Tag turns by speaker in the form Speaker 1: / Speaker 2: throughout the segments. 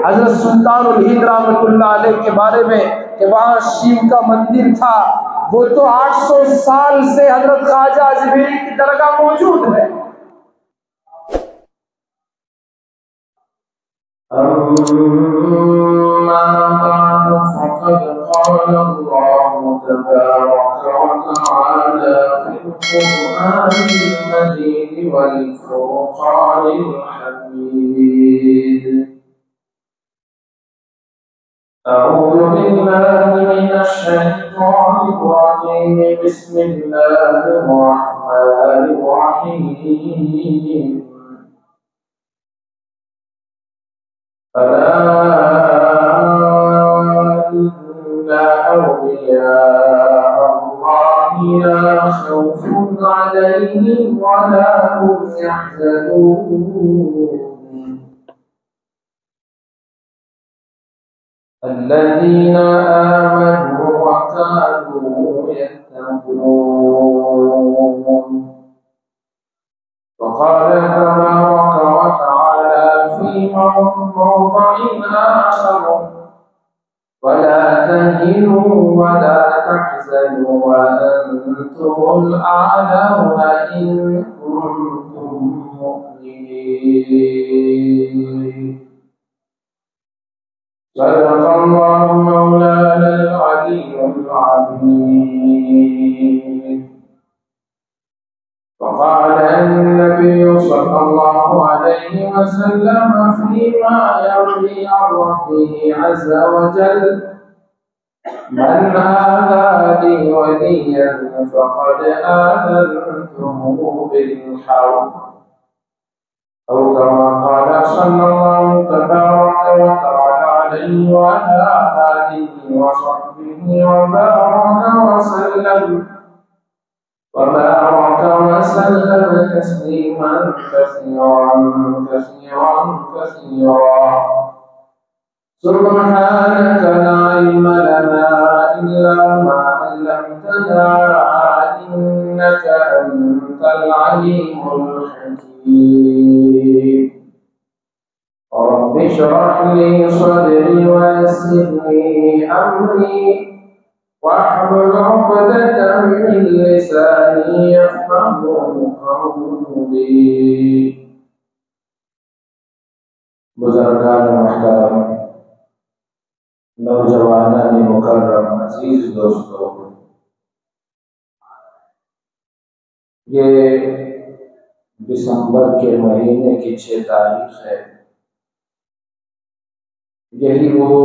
Speaker 1: حضرت سلطان الہند رحمۃ اللہ علیہ کے بارے میں کہ وہاں شیو کا مندر تھا، وہ تو 800 سال سے حضرت خواجہ اجمیری کی درگاہ موجود ہے۔
Speaker 2: أما بعد فقد قال الله تبارك وتعالى في القرآن المجيد والفرقان الحميد: أعوذ بالله من الشيطان الرجيم، بسم الله الرحمن الرحيم: ألا إن أولياء الله لا خوف عليهم ولا هم يحزنون الذين آمنوا وكانوا يتقون. وقال تبارك وتعالى في موضع آخر: ولا تهنوا ولا تحزنوا وأنتم الأعلون إن كنتم مؤمنين. صدق الله مولانا العلي العظيم. وقال النبي صلى الله عليه وسلم فيما يروي عن ربه عز وجل: من آذى لي وليا فقد آذنته بالحرب، أو كما قال صلى الله تبارك وتعالى عليه وعلى آله وصحبه وبارك وسلم تسليما كثيرا كثيرا كثيرا. سبحانك لا علم لنا إلا ما علمتنا إنك أنت العليم الحكيم. رب اشرح لي صدري ويسر لي أمري واحلل عقدة من لساني يفقهوا قولي. بزرگان محترم، نوجوانان مکرم، عزیز دوستو، یہ دسمبر کے مہینے کی 6 تاریخ ہے۔ یہی وہ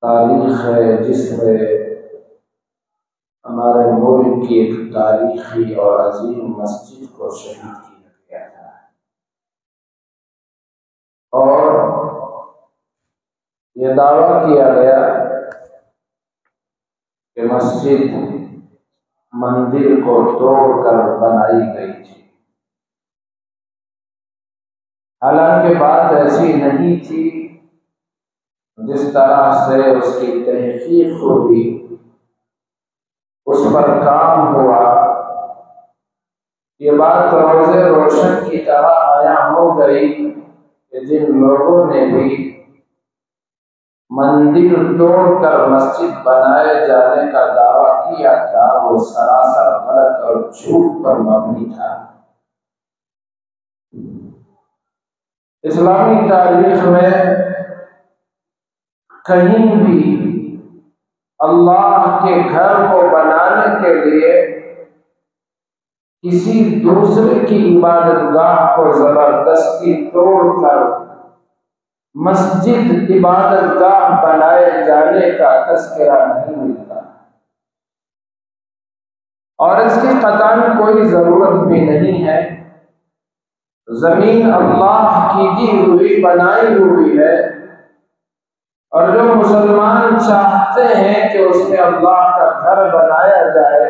Speaker 2: تاریخ ہے جس میں ہمارے ملک کی ایک تاریخی اور عظیم مسجد کو شہید کیا گیا تھا، اور یہ دعویٰ کیا گیا کہ مسجد مندر کو توڑ کر بنائی گئی تھی، حالانکہ بات ایسی نہیں تھی۔ جس طرح سے اس کی تحقیق ہوئی، اس پر کام ہوا، یہ بات روزے روشن کی طرح عیاں ہو گئی کہ جن لوگوں نے بھی مندر توڑ کر مسجد بنائے جانے کا دعویٰ کیا تھا، وہ سراسر غلط اور جھوٹ پر مبنی تھا۔ اسلامی تاریخ میں کہیں بھی اللہ کے گھر کو بنانے کے لیے کسی دوسرے کی عبادت گاہ کو زبردستی توڑ کر مسجد عبادت گاہ بنائے جانے کا تذکرہ نہیں ملتا، اور اس کی قطعاً کوئی ضرورت بھی نہیں ہے۔ زمین اللہ کی دی ہوئی بنائی ہوئی ہے، اور جو مسلمان چاہتے ہیں کہ اس میں اللہ کا گھر بنایا جائے،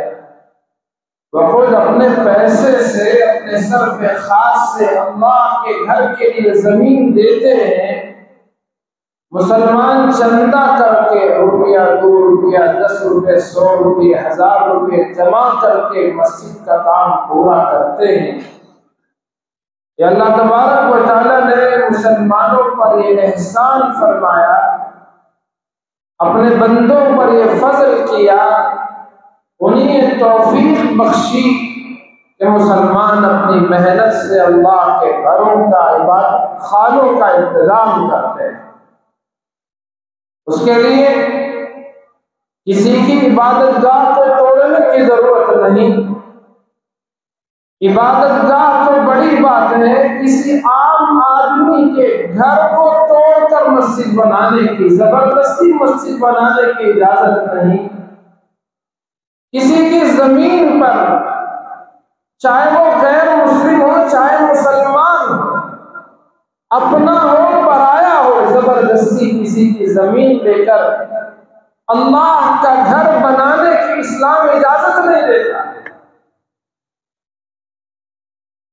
Speaker 2: وہ خود اپنے پیسے سے، اپنے صرف خاص سے اللہ کے گھر کے لیے زمین دیتے ہیں۔ مسلمان چندہ کر کے روپیہ، 2 روپیہ، 10 روپے، 100 روپے، 1000 روپے جمع کر کے مسجد کا کام پورا کرتے ہیں، کہ اللہ تبارک و تعالیٰ نے مسلمانوں پر یہ احسان فرمایا، اپنے بندوں پر یہ فضل کیا، انہیں توفیق بخشی کہ مسلمان اپنی محنت سے اللہ کے گھروں کا عبادت خانوں کا انتظام کرتے ہیں۔ اس کے لیے کسی کی عبادت گاہ کو توڑنے کی ضرورت نہیں۔ عبادت گاہ تو بڑی بات ہے، کسی عام آدمی کے گھر کو توڑ کر مسجد بنانے کی، زبردستی مسجد بنانے کی اجازت نہیں۔ کسی کی زمین پر، چاہے وہ غیر مسلم ہو چاہے مسلمان ہو، اپنا ہو پرایا ہو، زبردستی کسی کی زمین لے کر اللہ کا گھر بنانے کی اسلام اجازت نہیں دیتا۔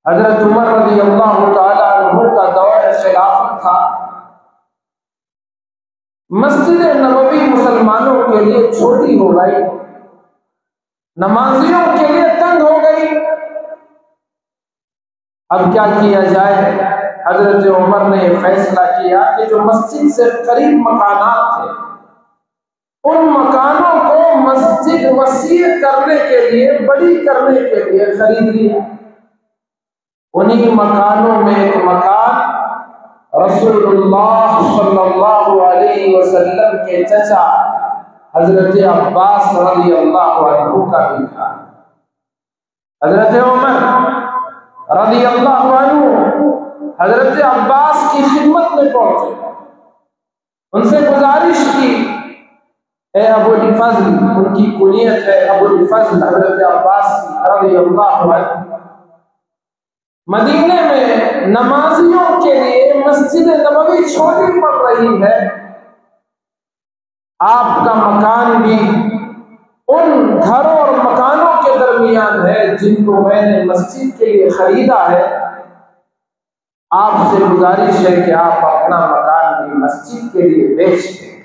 Speaker 2: حضرت عمر رضی اللہ تعالیٰ عنہ کا دور خلافت تھا، مسجد نبوی مسلمانوں کے لیے چھوٹی ہو گئی، نمازیوں کے لیے تنگ ہو گئی۔ اب کیا کیا جائے؟ حضرت عمر نے فیصلہ کیا کہ جو مسجد سے قریب مکانات تھے، ان مکانوں کو مسجد وسیع کرنے کے لیے، بڑی کرنے کے لیے خرید لیا۔ انہی مکانوں میں ایک مکان رسول اللہ صلی اللہ علیہ وسلم کے چچا حضرت عباس رضی اللہ عنہ کا بھی تھا۔ حضرت عمر رضی اللہ عنہ حضرت عباس کی خدمت میں پہنچے، ان سے گزارش کی، اے ابو الفضل، ان کی کنیت ہے ابو الفضل حضرت عباس رضی اللہ عنہ، مدینے میں نمازیوں کے لیے مسجد نبوی چھوٹی پڑ رہی ہے، آپ کا مکان بھی ان گھروں اور مکانوں کے درمیان ہے جن کو میں نے مسجد کے لیے خریدا ہے، آپ سے گزارش ہے کہ آپ اپنا مکان بھی مسجد کے لیے بیچ دیں،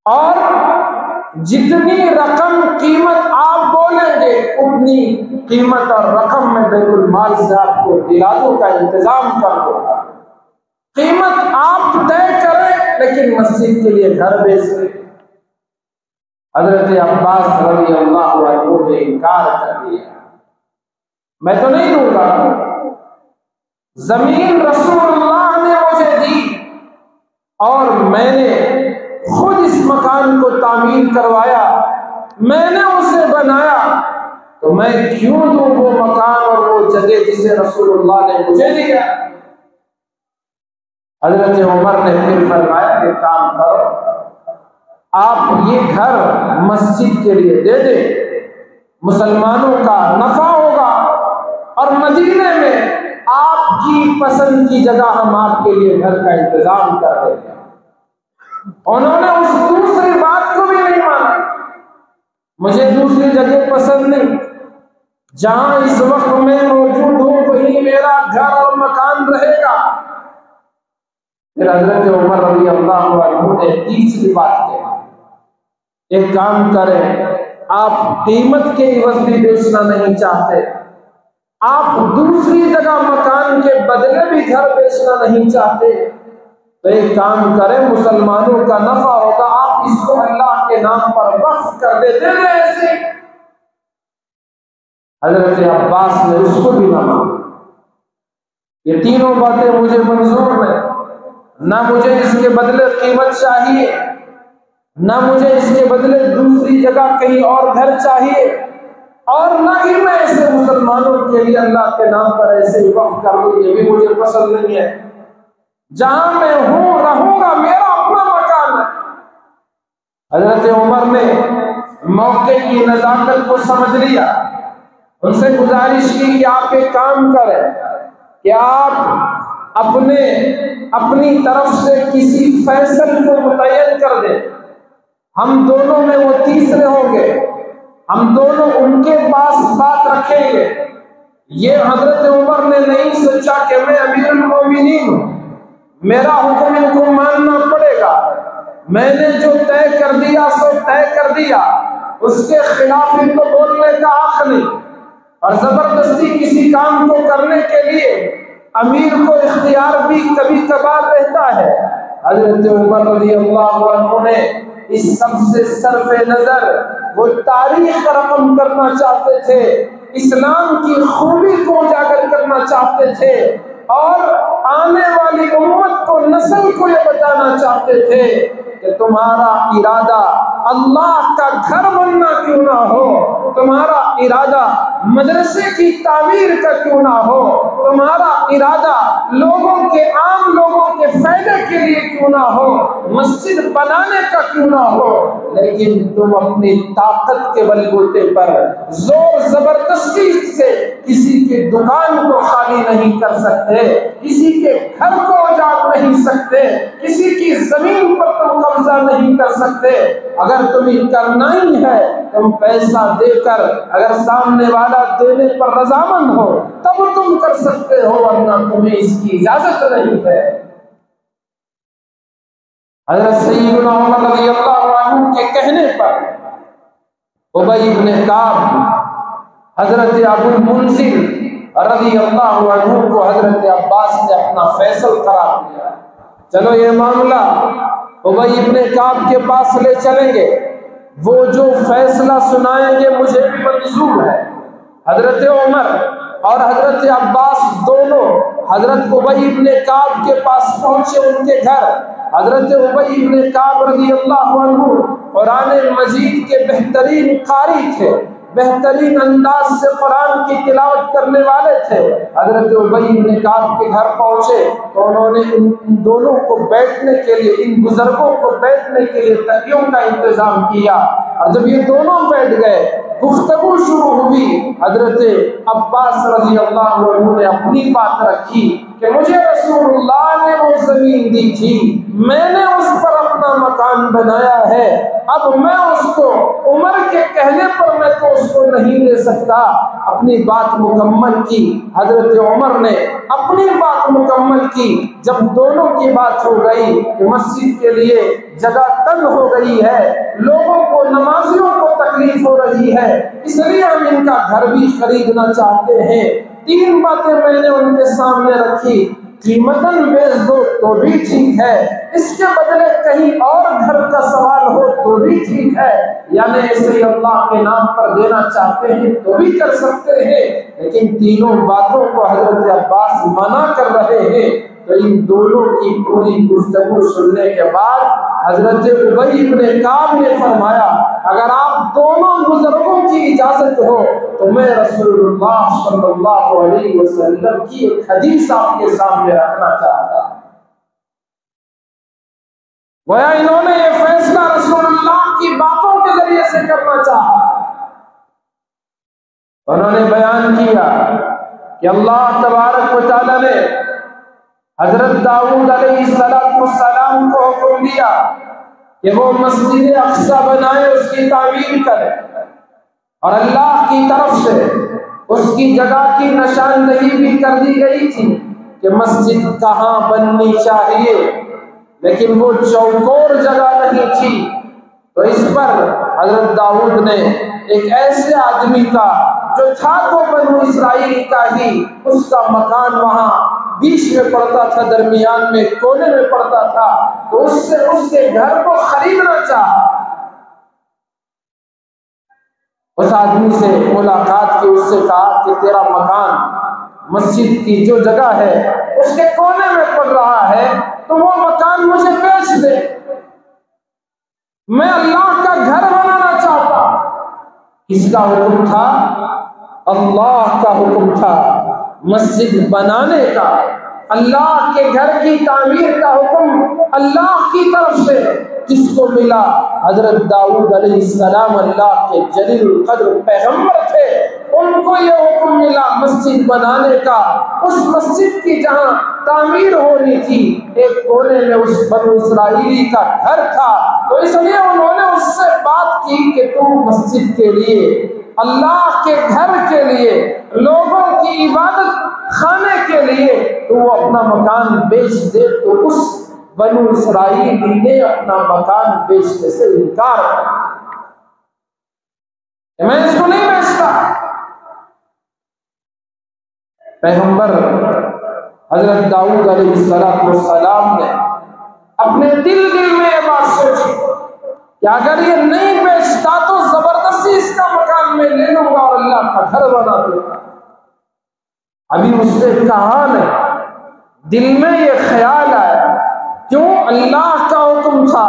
Speaker 2: اور جتنی رقم قیمت آپ بولیں گے اتنی قیمت اور رقم میں بیت المال سے آپ کو دلالوں کا انتظام کر دوں گا۔ قیمت آپ طے کریں لیکن مسجد کے لیے گھر بیچ دیں۔ حضرت عباس رضی اللہ عنہ نے انکار کر دیا، میں تو نہیں دوں گا، زمین رسول اللہ نے مجھے دی اور میں نے خود اس مکان کو تعمیر کروایا، میں نے اسے بنایا، تو میں کیوں دوں وہ مکان اور وہ جگہ جسے رسول اللہ نے مجھے دیا؟ حضرت عمر نے پھر فرمایا کہ کام کرو، آپ یہ گھر مسجد کے لیے دے دیں، مسلمانوں کا نفع ہوگا، اور مدینے میں آپ کی پسند کی جگہ ہم آپ کے لیے گھر کا انتظام کر دیں گے۔ انہوں نے اس دوسری بات کو بھی نہیں مانا، مجھے دوسری جگہ پسند نہیں، جہاں اس وقت میں موجود ہوں وہی میرا گھر اور مکان رہے گا۔ پھر حضرت عمر رضی اللہ عنہ نے تیسری بات کہی، ایک کام کریں، آپ قیمت کے عوض بھی بیچنا نہیں چاہتے، آپ دوسری جگہ مکان کے بدلے بھی گھر بیچنا نہیں چاہتے، تو ایک کام کریں، مسلمانوں کا نفع ہوگا، آپ اس کو اللہ کے نام پر وقف کر دے دیں ایسے۔ حضرت عباس نے اس کو بھی نہ مانا، یہ تینوں باتیں مجھے منظور ہیں، نہ مجھے اس کے بدلے قیمت چاہیے، نہ مجھے اس کے بدلے دوسری جگہ کہیں اور گھر چاہیے، اور نہ ہی میں اسے مسلمانوں کے لیے اللہ کے نام پر ایسے وقف کر دوں، یہ بھی مجھے پسند نہیں ہے۔ جہاں میں ہوں رہوں گا، میرا اپنا مکان ہے۔ حضرت عمر نے موقع کی نزاکت کو سمجھ لیا، ان سے گزارش کی کہ آپ ایک کام کریں کہ آپ اپنی طرف سے کسی فیصل کو متعین کر دیں، ہم دونوں میں وہ تیسرے ہوں گے، ہم دونوں ان کے پاس بات رکھیں گے۔ یہ حضرت عمر نے نہیں سوچا کہ میں امیر المومنین ہوں، میرا حکم ان کو ماننا پڑے گا، میں نے جو طے کر دیا سو طے کر دیا، اس کے خلاف ان کو بولنے کا حق نہیں۔
Speaker 1: اور زبردستی کسی کام کو کرنے کے لیے امیر کو اختیار بھی کبھی کبھار رہتا ہے۔ حضرت عمر رضی اللہ عنہ نے اس سب سے صرف نظر وہ تاریخ رقم کرنا چاہتے تھے، اسلام کی خوبی کو اجاگر کرنا چاہتے تھے، اور آنے والی امت کو، نسل کو یہ بتانا چاہتے تھے کہ تمہارا ارادہ اللہ کا گھر بننا کیوں نہ ہو، تمہارا ارادہ مدرسے کی تعمیر کا کیوں نہ ہو، تمہارا ارادہ لوگوں کے، عام لوگوں کے فائدے کے لیے کیوں نہ ہو، مسجد بنانے کا کیوں نہ ہو، لیکن تم اپنی طاقت کے بل بوتے پر زور زبردستی سے کسی کے دکان کو خالی نہیں کر سکتے، کسی کے گھر کو اجاڑ نہیں سکتے، کسی کی زمین پر تم قبضہ نہیں کر سکتے۔ اگر تمہیں کرنا ہی ہے، تم پیسہ دے کر، اگر سامنے والا دینے پر رضامند ہو تب تم کر سکتے ہو، ورنہ تمہیں اس کی اجازت نہیں ہے۔ حضرت سیدنا عمر رضی اللہ عنہ کے کہنے پر ابی بن کعب حضرت ابو المنذر رضی اللہ عنہ کو حضرت عباس نے اپنا فیصل قرار دیا۔ چلو یہ معاملہ ابی بن کعب کے پاس لے چلیں گے، وہ جو فیصلہ سنائیں گے مجھے بھی منظور ہے۔ حضرت عمر اور حضرت عباس دونوں حضرت ابی بن کعب کے پاس پہنچے، ان کے گھر۔ حضرت ابی بن کعب رضی اللہ عنہ قرآن مجید کے بہترین قاری تھے، بہترین انداز سے قرآن کی تلاوت کرنے والے تھے۔ حضرت ابی بن کعب کے گھر پہنچے تو انہوں نے ان دونوں کو بیٹھنے کے لیے، ان بزرگوں کو بیٹھنے کے لیے تکیوں کا انتظام کیا، اور جب یہ دونوں بیٹھ گئے گفتگو شروع ہوئی۔ حضرت عباس رضی اللہ عنہ نے اپنی بات رکھی کہ مجھے رسول اللہ نے وہ زمین دی تھی، میں نے اس پر اپنا مکان بنایا ہے، اب میں اس کو عمر کے کہنے پر میں تو اس کو نہیں لے سکتا۔ اپنی بات مکمل کی، حضرت عمر نے اپنی بات مکمل کی۔ جب دونوں کی بات ہو گئی کہ مسجد کے لیے جگہ تنگ ہو گئی ہے، لوگوں کو، نمازیوں کو تکلیف ہو رہی ہے، اس لیے ہم ان کا گھر بھی خریدنا چاہتے ہیں، تین باتیں میں نے ان کے سامنے رکھی۔ قیمتاً بیچ دو تو بھی ٹھیک ہے، اس کے بدلے کہیں اور گھر کا سوال ہو تو بھی ٹھیک ہے، یعنی اسے اللہ کے نام پر دینا چاہتے ہیں تو بھی کر سکتے ہیں، لیکن تینوں باتوں کو حضرت عباس منع کر رہے ہیں۔ تو ان دونوں کی پوری گفتگو سننے کے بعد حضرت ابی بن کعب نے فرمایا اگر آپ دونوں بزرگوں کی اجازت ہو تو میں رسول اللہ صلی اللہ علیہ وسلم کی ایک حدیث آپ کے سامنے رکھنا چاہتا ہوں۔ گویا انہوں نے یہ فیصلہ رسول اللہ کی باتوں کے ذریعے سے کرنا چاہا۔ انہوں نے بیان کیا کہ اللہ تبارک و تعالی نے حضرت داؤد علیہ السلام کو حکم دیا کہ وہ مسجد اقصی بنائے، اس کی تعمیر کرے، اور اللہ کی طرف سے اس کی جگہ کی نشاندہی بھی کر دی گئی تھی کہ مسجد کہاں بننی چاہیے، لیکن وہ چوکور جگہ نہیں تھی۔ تو اس پر حضرت داؤد نے ایک ایسے آدمی کا جو تھا تو بنو اسرائیل کا ہی، اس کا مکان وہاں بیچ میں پڑتا تھا، درمیان میں کونے میں پڑتا تھا، تو اس سے اس کے گھر کو خریدنا چاہا۔ اس آدمی سے ملاقات کی، اس سے کہا کہ تیرا مکان مسجد کی جو جگہ ہے اس کے کونے میں پڑ رہا ہے، تو وہ مکان مجھے بیچ دے، میں اللہ کا گھر بنانا چاہتا۔ کس کا حکم تھا؟ اللہ کا حکم تھا، مسجد بنانے کا، اللہ کے گھر کی تعمیر کا حکم اللہ کی طرف سے کس کو ملا؟ حضرت داؤد علیہ السلام اللہ کے جلیل القدر پیغمبر تھے، ان کو یہ حکم ملا مسجد بنانے کا۔ اس مسجد کی جہاں تعمیر ہونی تھی ایک کونے میں اس بنو اسرائیلی کا گھر تھا، تو اس لیے انہوں نے اس سے بات کی کہ تم مسجد کے لیے، اللہ کے گھر کے لیے، لوگوں کی عبادت خانے کے لیے تو وہ اپنا مکان بیچ دے، تو اس بنو اسرائیلی نے اپنا مکان بیچنے سے انکار کیا، میں اس کو نہیں بیچتا۔ پیغمبر حضرت داؤد علیہ السلام نے اپنے دل میں یہ بات سوچی کہ اگر یہ نہیں بیچتا تو زبردستی اس کا مکان میں لے لوں گا اور اللہ کا گھر بنا دوں گا۔ ابھی اس سے کہا نہیں، دل میں یہ خیال آیا، کیوں؟ اللہ کا حکم تھا،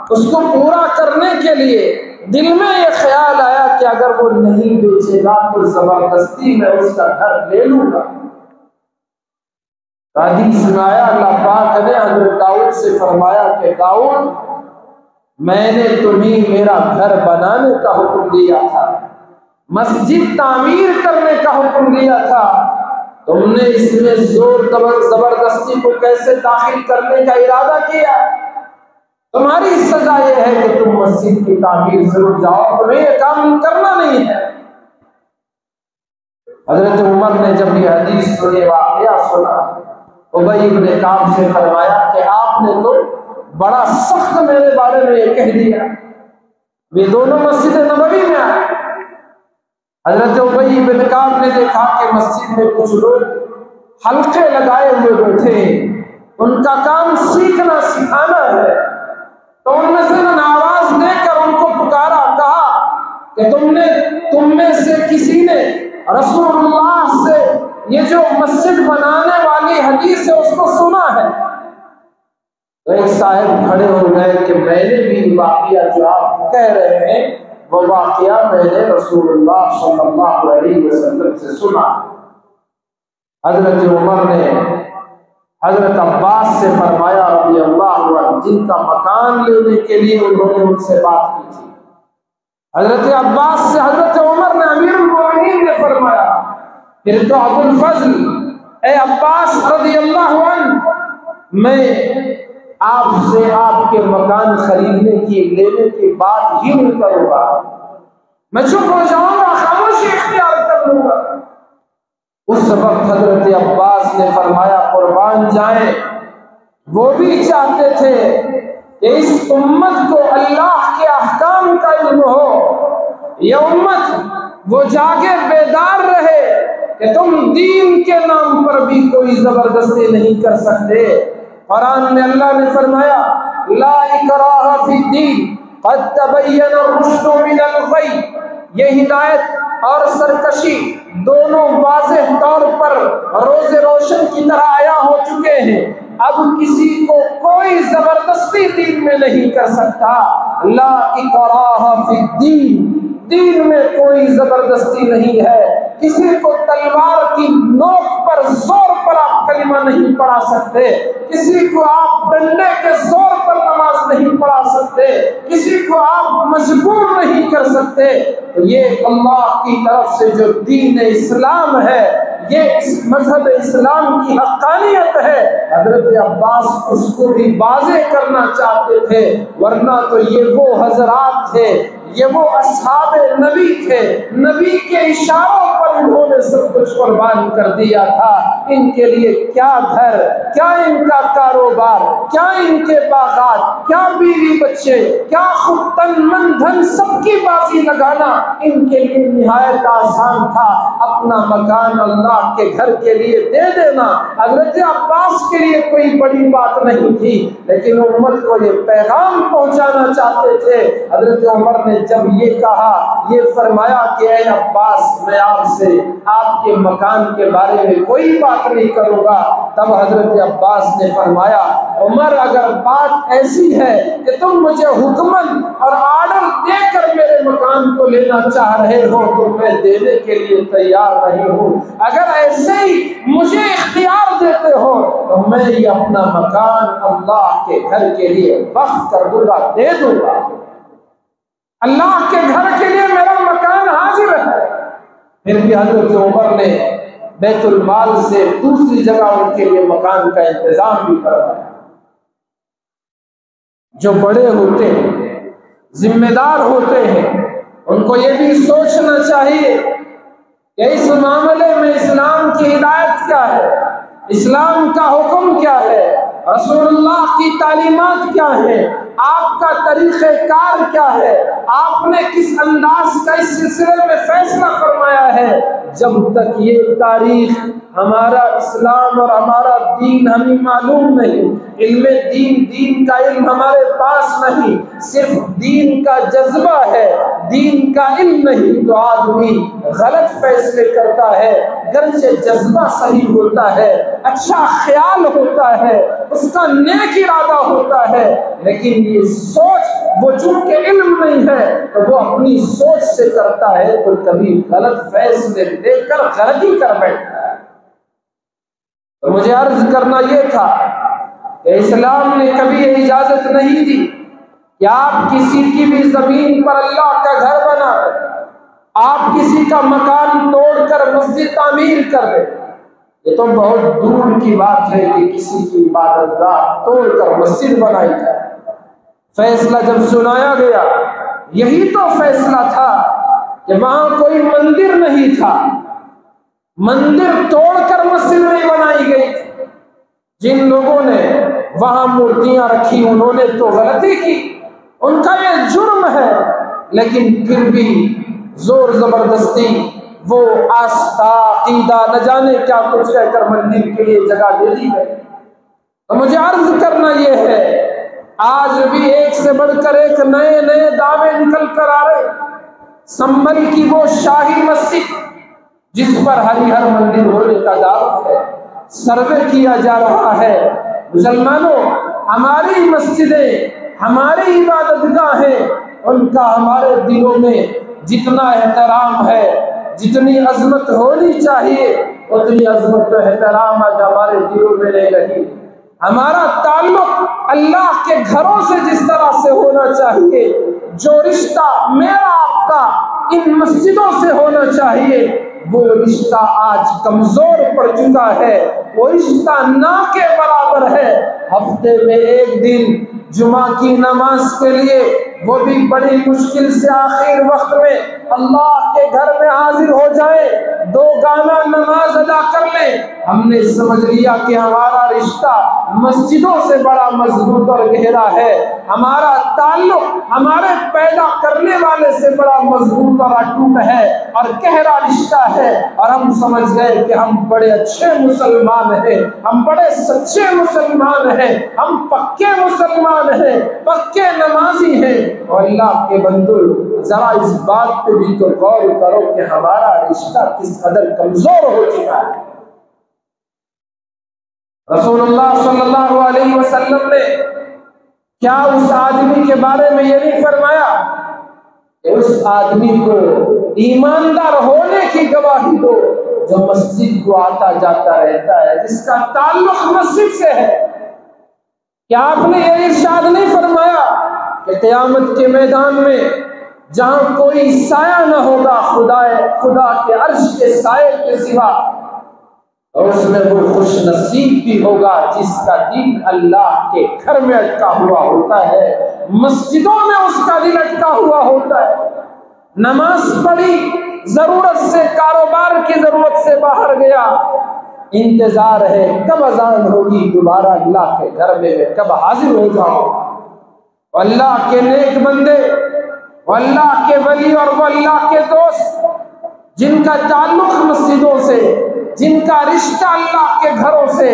Speaker 1: اس کو پورا کرنے کے لیے دل میں یہ خیال آیا کہ اگر وہ نہیں بیچے گا تو زبردستی میں اس کا گھر لے لوں گا۔ حدیث میں آیا اللہ پاک نے حضرت داؤد سے فرمایا کہ داؤد، میں نے تمہیں میرا گھر بنانے کا حکم دیا تھا، مسجد تعمیر کرنے کا حکم دیا تھا، تم نے اس میں زور زبردستی کو کیسے داخل کرنے کا ارادہ کیا؟ تمہاری سزا یہ ہے کہ تم مسجد کی تعمیر ضرور جاؤ، تمہیں یہ کام کرنا نہیں ہے۔ حضرت عمر نے جب یہ حدیث سنی، واقعہ سنا، ابی بن کعب سے فرمایا کہ آپ نے تو بڑا سخت میرے بارے میں یہ کہہ دیا۔ یہ دونوں مسجد نبوی میں آئے، حضرت ابی بن کعب نے دیکھا کہ مسجد میں کچھ لوگ حلقے لگائے ہوئے بیٹھے ہیں، ان کا کام سیکھنا سکھانا ہے، تو ان میں سے آواز دے کر ان کو پکارا، کہا کہ تم میں سے کسی نے رسول اللہ سے یہ جو مسجد بنانے والی حدیث ہے اس کو سنا ہے؟ تو ایک صاحب کھڑے ہو گئے کہ میں نے بھی واقعہ جو آپ کہہ رہے ہیں وہ واقعہ میں نے رسول اللہ صلی اللہ علیہ وسلم سے سنا۔ حضرت عمر نے حضرت عباس سے فرمایا رضی اللہ عنہ، جن کا مکان لینے کے لیے انہوں نے ان سے بات کی تھی، حضرت عباس سے حضرت عمر نے امیر المومنین نے فرمایا، پھر تو ابو الفضل اے عباس رضی اللہ عنہ، میں آپ سے آپ کے مکان خریدنے کی لینے کی بات ہی نہیں کروں گا، میں چپ ہو جاؤں گا، خاموشی اختیار کر لوں گا۔ اس وقت حضرت عباس نے فرمایا قربان جائیں، وہ بھی چاہتے تھے کہ اس امت کو اللہ کے احکام کا علم ہو، یہ امت وہ جاگے بیدار رہے کہ تم دین کے نام پر بھی کوئی زبردستی نہیں کر سکتے۔ قرآن میں اللہ نے فرمایا لا اکراہ فی الدین قد تبین الرشد من الغی، یہ ہدایت اور سرکشی دونوں واضح طور پر روز روشن کی طرح عیاں ہو چکے ہیں، اب کسی کو کوئی زبردستی دین میں نہیں کر سکتا۔ لا اکراہ فی الدین، دین میں کوئی زبردستی نہیں ہے، کسی کو تلوار کی نوک پر زور پر آپ کلمہ نہیں پڑھا سکتے، کسی کو آپ ڈنڈے کے زور پر نماز نہیں پڑھا سکتے، کسی کو آپ مجبور نہیں کر سکتے۔ تو یہ اللہ کی طرف سے جو دین اسلام ہے، یہ اس مذہب اسلام کی حقانیت ہے، حضرت عباس اس کو بھی واضح کرنا چاہتے تھے، ورنہ تو یہ وہ حضرات تھے، یہ وہ اصحاب نبی تھے، نبی کے اشاروں پر انہوں نے سب کچھ قربان کر دیا تھا۔ ان کے لیے کیا گھر، کیا ان کا کاروبار، کیا ان کے باغات، کیا بیوی بچے، کیا خود تن من دھن سب کی بازی لگانا ان کے لیے نہایت آسان تھا۔ اپنا مکان اللہ کے گھر کے لیے دے دینا حضرت عباس کے لیے کوئی بڑی بات نہیں تھی، لیکن امت کو یہ پیغام پہنچانا چاہتے تھے۔ حضرت عمر نے جب یہ کہا، یہ فرمایا کہ اے عباس، میں آپ سے آپ کے مکان کے بارے میں کوئی بات نہیں کروں گا، تب حضرت عباس نے فرمایا عمر اگر بات ایسی ہے کہ تم مجھے حکمن اور آرڈر دے کر میرے مکان کو لینا چاہ رہے ہو تو میں دینے کے لیے تیار نہیں ہوں، اگر ایسے ہی مجھے اختیار دیتے ہو تو میں یہ اپنا مکان اللہ کے گھر کے لیے وقف کر دوں گا، دے دوں گا، اللہ کے گھر کے لیے میرا مکان حاضر ہے۔ پھر بھی حضرت عمر نے بیت المال سے دوسری جگہ ان کے لیے مکان کا انتظام بھی کروایا۔ جو بڑے ہوتے ہیں، ذمہ دار ہوتے ہیں، ان کو یہ بھی سوچنا چاہیے کہ اس معاملے میں اسلام کی ہدایت کیا ہے، اسلام کا حکم کیا ہے، رسول اللہ کی تعلیمات کیا ہیں، آپ کا طریقہ کار کیا ہے، آپ نے کس انداز کا اس سلسلے میں فیصلہ فرمایا ہے، جب تک یہ تاریخ، ہمارا اسلام اور ہمارا دین ہمیں معلوم نہیں، علم دین کا علم ہمارے پاس نہیں، صرف دین کا جذبہ ہے، دین کا علم نہیں، تو آدمی غلط فیصلے کرتا ہے، گرچہ جذبہ صحیح ہوتا ہے، اچھا خیال ہوتا ہے، اس کا نیک ارادہ ہوتا ہے، لیکن یہ سوچ، وہ چونکہ علم نہیں ہے تو وہ اپنی سوچ سے کرتا ہے تو کبھی غلط فیصلے لے کر غلطی کر بیٹھتا ہے۔ تو مجھے عرض کرنا یہ تھا کہ اسلام نے کبھی یہ اجازت نہیں دی کہ آپ کسی کی بھی زمین پر اللہ کا گھر بنا، آپ کسی کا مکان توڑ کر مسجد تعمیر کر دیں۔ یہ تو بہت دور کی بات ہے کہ کسی کی عبادت گاہ توڑ کر مسجد بنائی جائے۔ فیصلہ جب سنایا گیا، یہی تو فیصلہ تھا کہ وہاں کوئی مندر نہیں تھا، مندر توڑ کر مسجد نہیں بنائی گئی۔ جن لوگوں نے وہاں مورتیاں رکھی انہوں نے تو غلطی کی، ان کا یہ جرم ہے، لیکن پھر بھی زور زبردستی وہ آستھا، عقیدہ، نہ جانے کیا کچھ کہہ کر مندر کے لیے جگہ دے دی گئی۔ تو مجھے عرض کرنا یہ ہے، آج بھی ایک سے بڑھ کر ایک نئے نئے دعوے نکل کر آ رہے۔ سنبھل کی وہ شاہی مسجد جس پر ہر مندر ہونے کا دعویٰ ہے، سروے کیا جا رہا ہے۔ مسلمانوں، ہماری مسجدیں، ہماری عبادت گاہیں، ان کا ہمارے دلوں میں جتنا احترام ہے، جتنی عظمت ہونی چاہیے، اتنی عظمت و احترام آج ہمارے دلوں میں نہیں رہی۔ ہمارا تعلق اللہ کے گھروں سے جس طرح سے ہونا چاہیے، جو رشتہ میرا آپ کا ان مسجدوں سے ہونا چاہیے، وہ رشتہ آج کمزور پڑ چکا ہے، وہ رشتہ نہ کے برابر ہے۔ ہفتے میں ایک دن جمعہ کی نماز کے لیے، وہ بھی بڑی مشکل سے آخر وقت میں اللہ کے گھر میں حاضر ہو جائیں، دو گانا نماز ادا کر لیں، ہم نے سمجھ لیا کہ ہمارا رشتہ مسجدوں سے بڑا مضبوط اور گہرا ہے، ہمارا تعلق ہمارے پیدا کرنے والے سے بڑا مضبوط اور اٹوٹ ہے اور گہرا رشتہ ہے، اور ہم سمجھ گئے کہ ہم بڑے اچھے مسلمان ہیں، ہم بڑے سچے مسلمان ہیں، ہم پکے مسلمان ہیں، پکے نمازی ہیں۔ اور اللہ کے بندو، ذرا اس بات پہ بھی تو غور کرو کہ ہمارا رشتہ کس قدر کمزور ہو چکا ہے۔ رسول اللہ صلی اللہ علیہ وسلم نے کیا اس آدمی کے بارے میں یہ نہیں فرمایا کہ اس آدمی کو ایماندار ہونے کی گواہی دو جو مسجد کو آتا جاتا رہتا ہے، جس کا تعلق مسجد سے ہے؟ کیا آپ نے یہ ارشاد نہیں فرمایا کہ قیامت کے میدان میں جہاں کوئی سایہ نہ ہوگا خدا کے عرش کے سائے کے سوا، اور اس میں وہ خوش نصیب بھی ہوگا جس کا دل اللہ کے گھر میں اٹکا ہوا ہوتا ہے، مسجدوں میں اس کا دل اٹکا ہوا ہوتا ہے، نماز پڑھی، ضرورت سے، کاروبار کی ضرورت سے باہر گیا، انتظار ہے کب اذان ہوگی، دوبارہ اللہ کے گھر میں کب حاضر ہو جاؤں۔ اللہ کے نیک بندے، اللہ کے ولی اور اللہ کے دوست جن کا تعلق مسجدوں سے، جن کا رشتہ اللہ کے گھروں سے،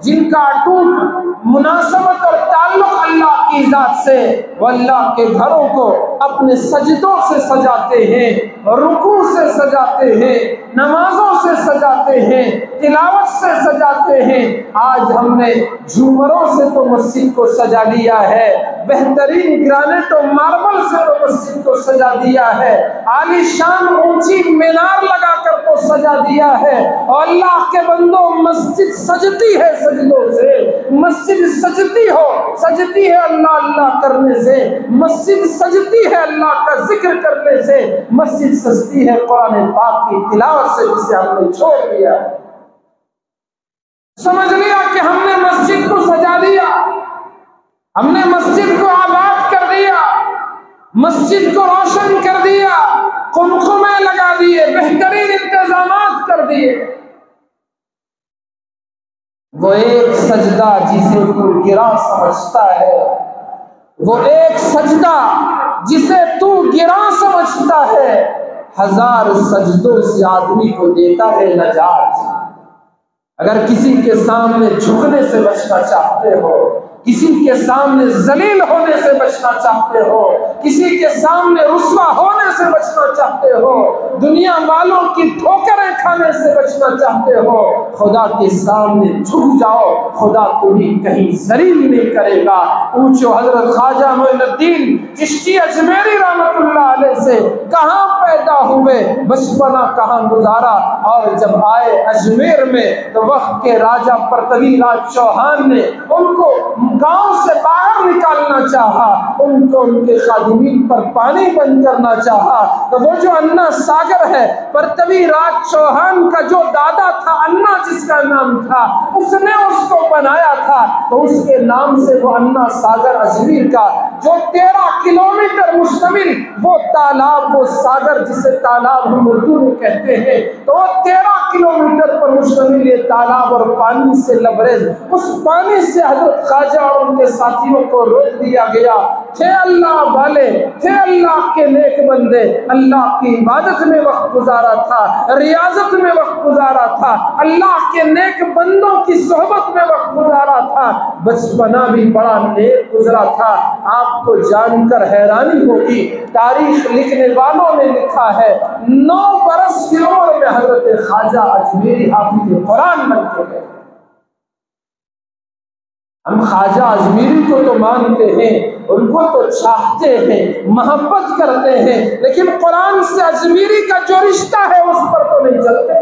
Speaker 1: جن کا اٹوٹ مناسبت اور تعلق اللہ کی ذات سے، وہ اللہ کے گھروں کو اپنے سجدوں سے سجاتے ہیں، رکوع سے سجاتے ہیں، نمازوں سے سجاتے ہیں، تلاوت سے سجاتے ہیں۔ آج ہم نے جھومروں سے تو مسجد کو سجا لیا ہے، بہترین گرانٹ و ماربل سے تو مسجد کو سجا دیا ہے، عالی شان اونچی مینار لگا کر تو سجا دیا ہے، اور اللہ کے بندوں، مسجد سجتی ہے سجدوں سے، مسجد سجتی ہے اللہ اللہ کرنے سے، مسجد سجتی ہے اللہ کا ذکر کرنے سے، مسجد سجتی ہے قرآن پاک کی تلاوت سے، جسے ہم نے چھوڑ دیا۔ سمجھ لیا کہ ہم نے مسجد کو سجا دیا، ہم نے مسجد کو آباد کر دیا، مسجد کو روشن کر دیا، قمقمے لگا دیے، بہترین انتظامات کر دیے۔ وہ ایک سجدہ جسے تو گرا سمجھتا ہے، وہ ایک سجدہ جسے تو گراں سمجھتا ہے، 1000 سجدوں سے آدمی کو دیتا ہے نجات۔ اگر کسی کے سامنے جھکنے سے بچنا چاہتے ہو، کسی کے سامنے ذلیل ہونے سے بچنا چاہتے ہو، کسی کے سامنے رسوا ہونے سے بچنا چاہتے ہو، دنیا والوں کی ٹھوکریں کھانے سے بچنا چاہتے ہو، خدا کے سامنے جھک جاؤ، خدا تمہیں کہیں ذلیل نہیں کرے گا۔ پوچھو حضرت خواجہ معین الدین چشتی اجمیری رحمت اللہ علیہ سے، کہاں پیدا ہوئے، بچپنا کہاں گزارا، اور جب آئے اجمیر میں تو وقت کے راجہ پرتوی راج چوہان نے ان کو گاؤں سے باہر نکالنا چاہا، ان کو ان کے خادمین پر پانی بند کرنا چاہا، تو وہ جو انا ساگر ہے، پرتوی راج چوہان کا جو دادا تھا، انا جس کا نام تھا، اس نے اس کو بنایا تھا، تو اس کے نام سے وہ انا ساگر اجمیر کا جو 13 کلومیٹر مشتمل وہ تالاب، وہ ساگر جسے تالاب ہم اردو میں کہتے ہیں، تو وہ 13 کلومیٹر پر مشتمل یہ تالاب اور پانی سے لبریز، اس پانی سے حضرت خواجہ اور ان کے ساتھیوں کو روک دیا گیا۔ تھے اللہ والے، تھے اللہ کے نیک بندے، اللہ کی عبادت میں وقت گزارا تھا، ریاضت میں وقت گزارا تھا، اللہ کے نیک بندوں کی صحبت میں وقت گزارا تھا، بچپنا بھی بڑا نیک گزرا تھا۔ آپ کو جان کر حیرانی ہوگی، تاریخ لکھنے والوں نے لکھا ہے 9 برس کی عمر میں حضرت خواجہ اجمیری حافظ قرآن بن چکے۔ ہم خواجہ اجمیری کو تو مانتے ہیں، ان کو تو چاہتے ہیں، محبت کرتے ہیں، لیکن قرآن سے اجمیری کا جو رشتہ ہے اس پر تو نہیں چلتے۔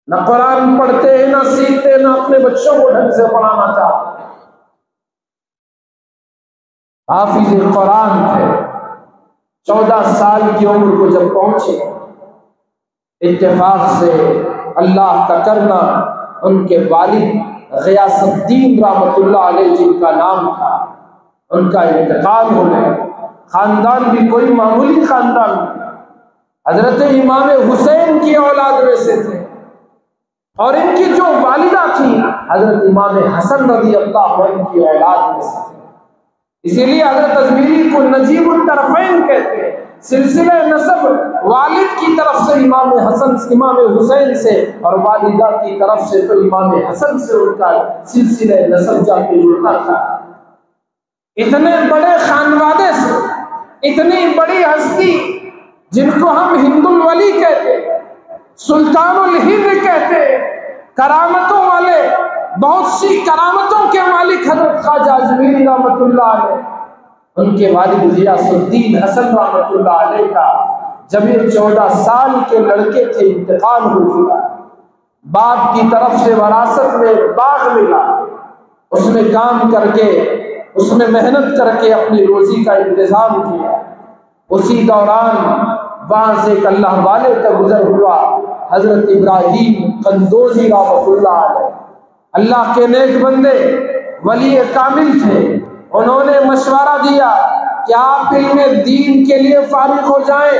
Speaker 1: نہ قرآن پڑھتے ہیں، نہ سیکھتے، نہ اپنے بچوں کو ڈھنگ سے پڑھانا چاہتے۔ حافظ قرآن تھے، 14 سال کی عمر کو جب پہنچے، اتفاق سے اللہ کا کرنا، ان کے والد غیاث الدین رحمت اللہ علیہ جن کا نام تھا، ان کا انتقال ہو گیا۔ خاندان بھی کوئی معمولی خاندان نہیں، حضرت امام حسین کی اولاد میں سے تھے، اور ان کی جو والدہ تھی حضرت امام حسن رضی اللہ عنہ کی اولاد میں سے تھی۔ اسی لیے حضرت اجمیری کو نجیب الطرفین کہتے ہیں، سلسلہ نسب والد کی طرف سے امام حسن، امام حسین سے، اور والدہ کی طرف سے تو امام حسن سے ان کا سلسلہ نسب جا کے جڑتا تھا۔ اتنے بڑے خانوادے سے، اتنی بڑی ہستی جن کو ہم ہند الولی کہتے، سلطان الہند کہتے، کرامتوں والے، بہت سی کرامتوں کے مالک حضرت خواجہ اجمیری رحمت اللہ علیہ، ان کے والد غیاث الدین حسن رحمت اللہ علیہ کا جب یہ 14 سال کے لڑکے تھے انتقال ہو چکا۔ باپ کی طرف سے وراثت میں باغ ملا، اس میں کام کر کے، اس میں محنت کر کے اپنی روزی کا انتظام کیا۔ اسی دوران وہاں سے ایک اللہ والے کا گزر ہوا، حضرت ابراہیم قندوزی رحمت اللہ علیہ، اللہ کے نیک بندے، ولی کامل تھے۔ انہوں نے مشورہ دیا کہ آپ علم دین کے لیے فارغ ہو جائیں،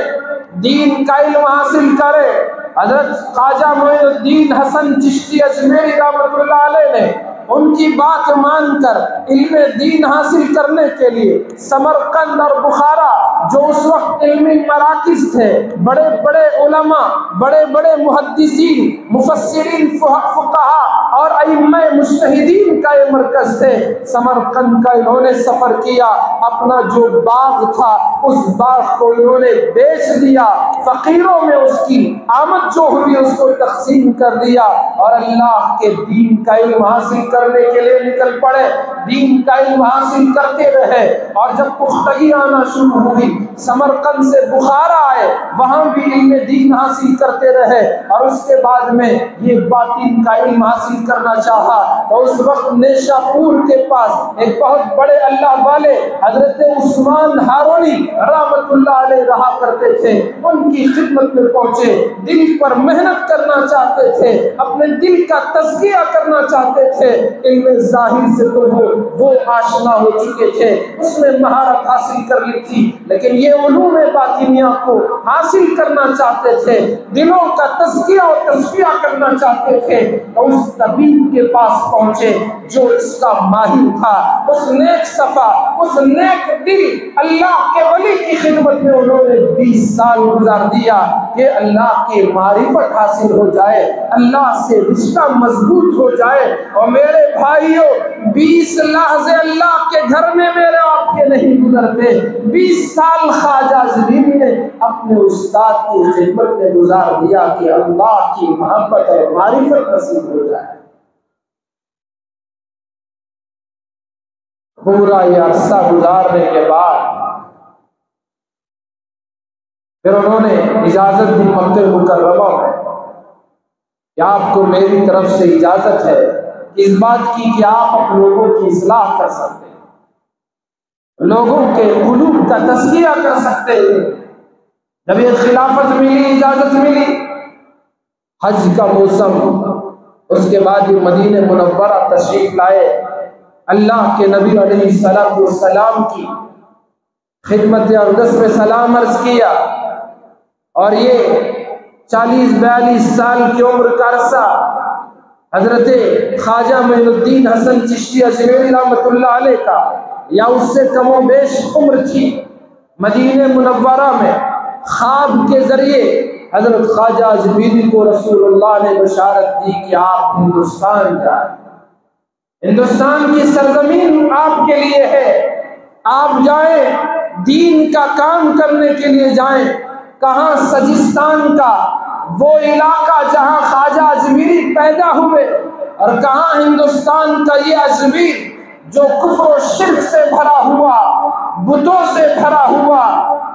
Speaker 1: دین کا علم حاصل کریں۔ حضرت خواجہ معین الدین حسن چشتی اجمیری رحمت اللہ علیہ نے ان کی بات مان کر علم دین حاصل کرنے کے لیے سمرقند اور بخارا، جو اس وقت علمی مراکز تھے، بڑے بڑے علماء، بڑے بڑے محدثین، مفسرین، فقہا اور ائمہ مجتہدین کا یہ مرکز تھے، سمرقند کا انہوں نے سفر کیا۔ اپنا جو باغ تھا اس باغ کو انہوں نے بیچ دیا، فقیروں میں اس کی آمد جو ہوئی اس کو تقسیم کر دیا، اور اللہ کے دین کا علم حاصل کرنے کے لیے نکل پڑے۔ دین کا علم حاصل کرتے رہے، اور جب پختگی آنا شروع ہوئی، سمرقند سے بخارا آئے، وہاں بھی علم دین حاصل کرتے رہے، اور اس کے بعد میں یہ باطن کا علم حاصل کرنا چاہا تو اس وقت نیشا پور کے پاس ایک بہت بڑے اللہ والے حضرت عثمان ہارونی رحمت اللہ علیہ رہا کرتے تھے۔ ان کی خدمت میں پہنچے، دل پر محنت کرنا چاہتے تھے، اپنے دل کا تزکیہ کرنا چاہتے تھے۔ علم ظاہر سے تو وہ آشنا ہو چکے تھے، اس میں مہارت حاصل کر لی تھی، لیکن یہ علوم باطنیہ کو حاصل کرنا چاہتے تھے، دلوں کا تزکیہ اور تصفیہ کرنا چاہتے تھے، تو اس کا حبیب کے پاس پہنچے جو اس کا ماہر تھا، اس نیک صفا، اس نیک دل اللہ کے ولی کی خدمت میں انہوں نے 20 سال گزار دیا کہ اللہ کی معرفت حاصل ہو جائے، اللہ سے رشتہ مضبوط ہو جائے۔ اور میرے بھائیوں 20 لحظے اللہ کے گھر میں میرے آپ کے نہیں گزرتے، 20 سال خواجہ زبیری نے اپنے استاد کی خدمت میں گزار دیا کہ اللہ کی محبت اور معرفت نصیب ہو جائے۔ پورا یہ عرصہ گزارنے کے بعد پھر انہوں نے اجازت دی مکہ مکرمہ میں کہ آپ کو میری طرف سے اجازت ہے اس بات کی کہ آپ لوگوں کی اصلاح کر سکتے ہیں، لوگوں کے قلوب کا تزکیہ کر سکتے ہیں۔ جب یہ خلافت ملی، اجازت ملی، حج کا موسم، اس کے بعد یہ مدینہ منورہ تشریف لائے، اللہ کے نبی علیہ السلام کی خدمت اقدس میں سلام عرض کیا، اور یہ 40-42 سال کی عمر کا عرصہ حضرت خواجہ معین الدین حسن چشتی اجمیری رحمۃ اللہ علیہ کا یا اس سے کم و بیش عمر تھی۔ مدینہ منورہ میں خواب کے ذریعے حضرت خواجہ اجمیری کو رسول اللہ نے بشارت دی کہ آپ ہندوستان جائیں، ہندوستان کی سرزمین آپ کے لیے ہے، آپ جائیں، دین کا کام کرنے کے لیے جائیں۔ کہاں؟ سجستان کا وہ علاقہ جہاں خواجہ اجمیری پیدا ہوئے، اور کہاں؟ ہندوستان کا یہ اجمیر جو کفر و شرک سے بھرا ہوا، بتوں سے بھرا ہوا۔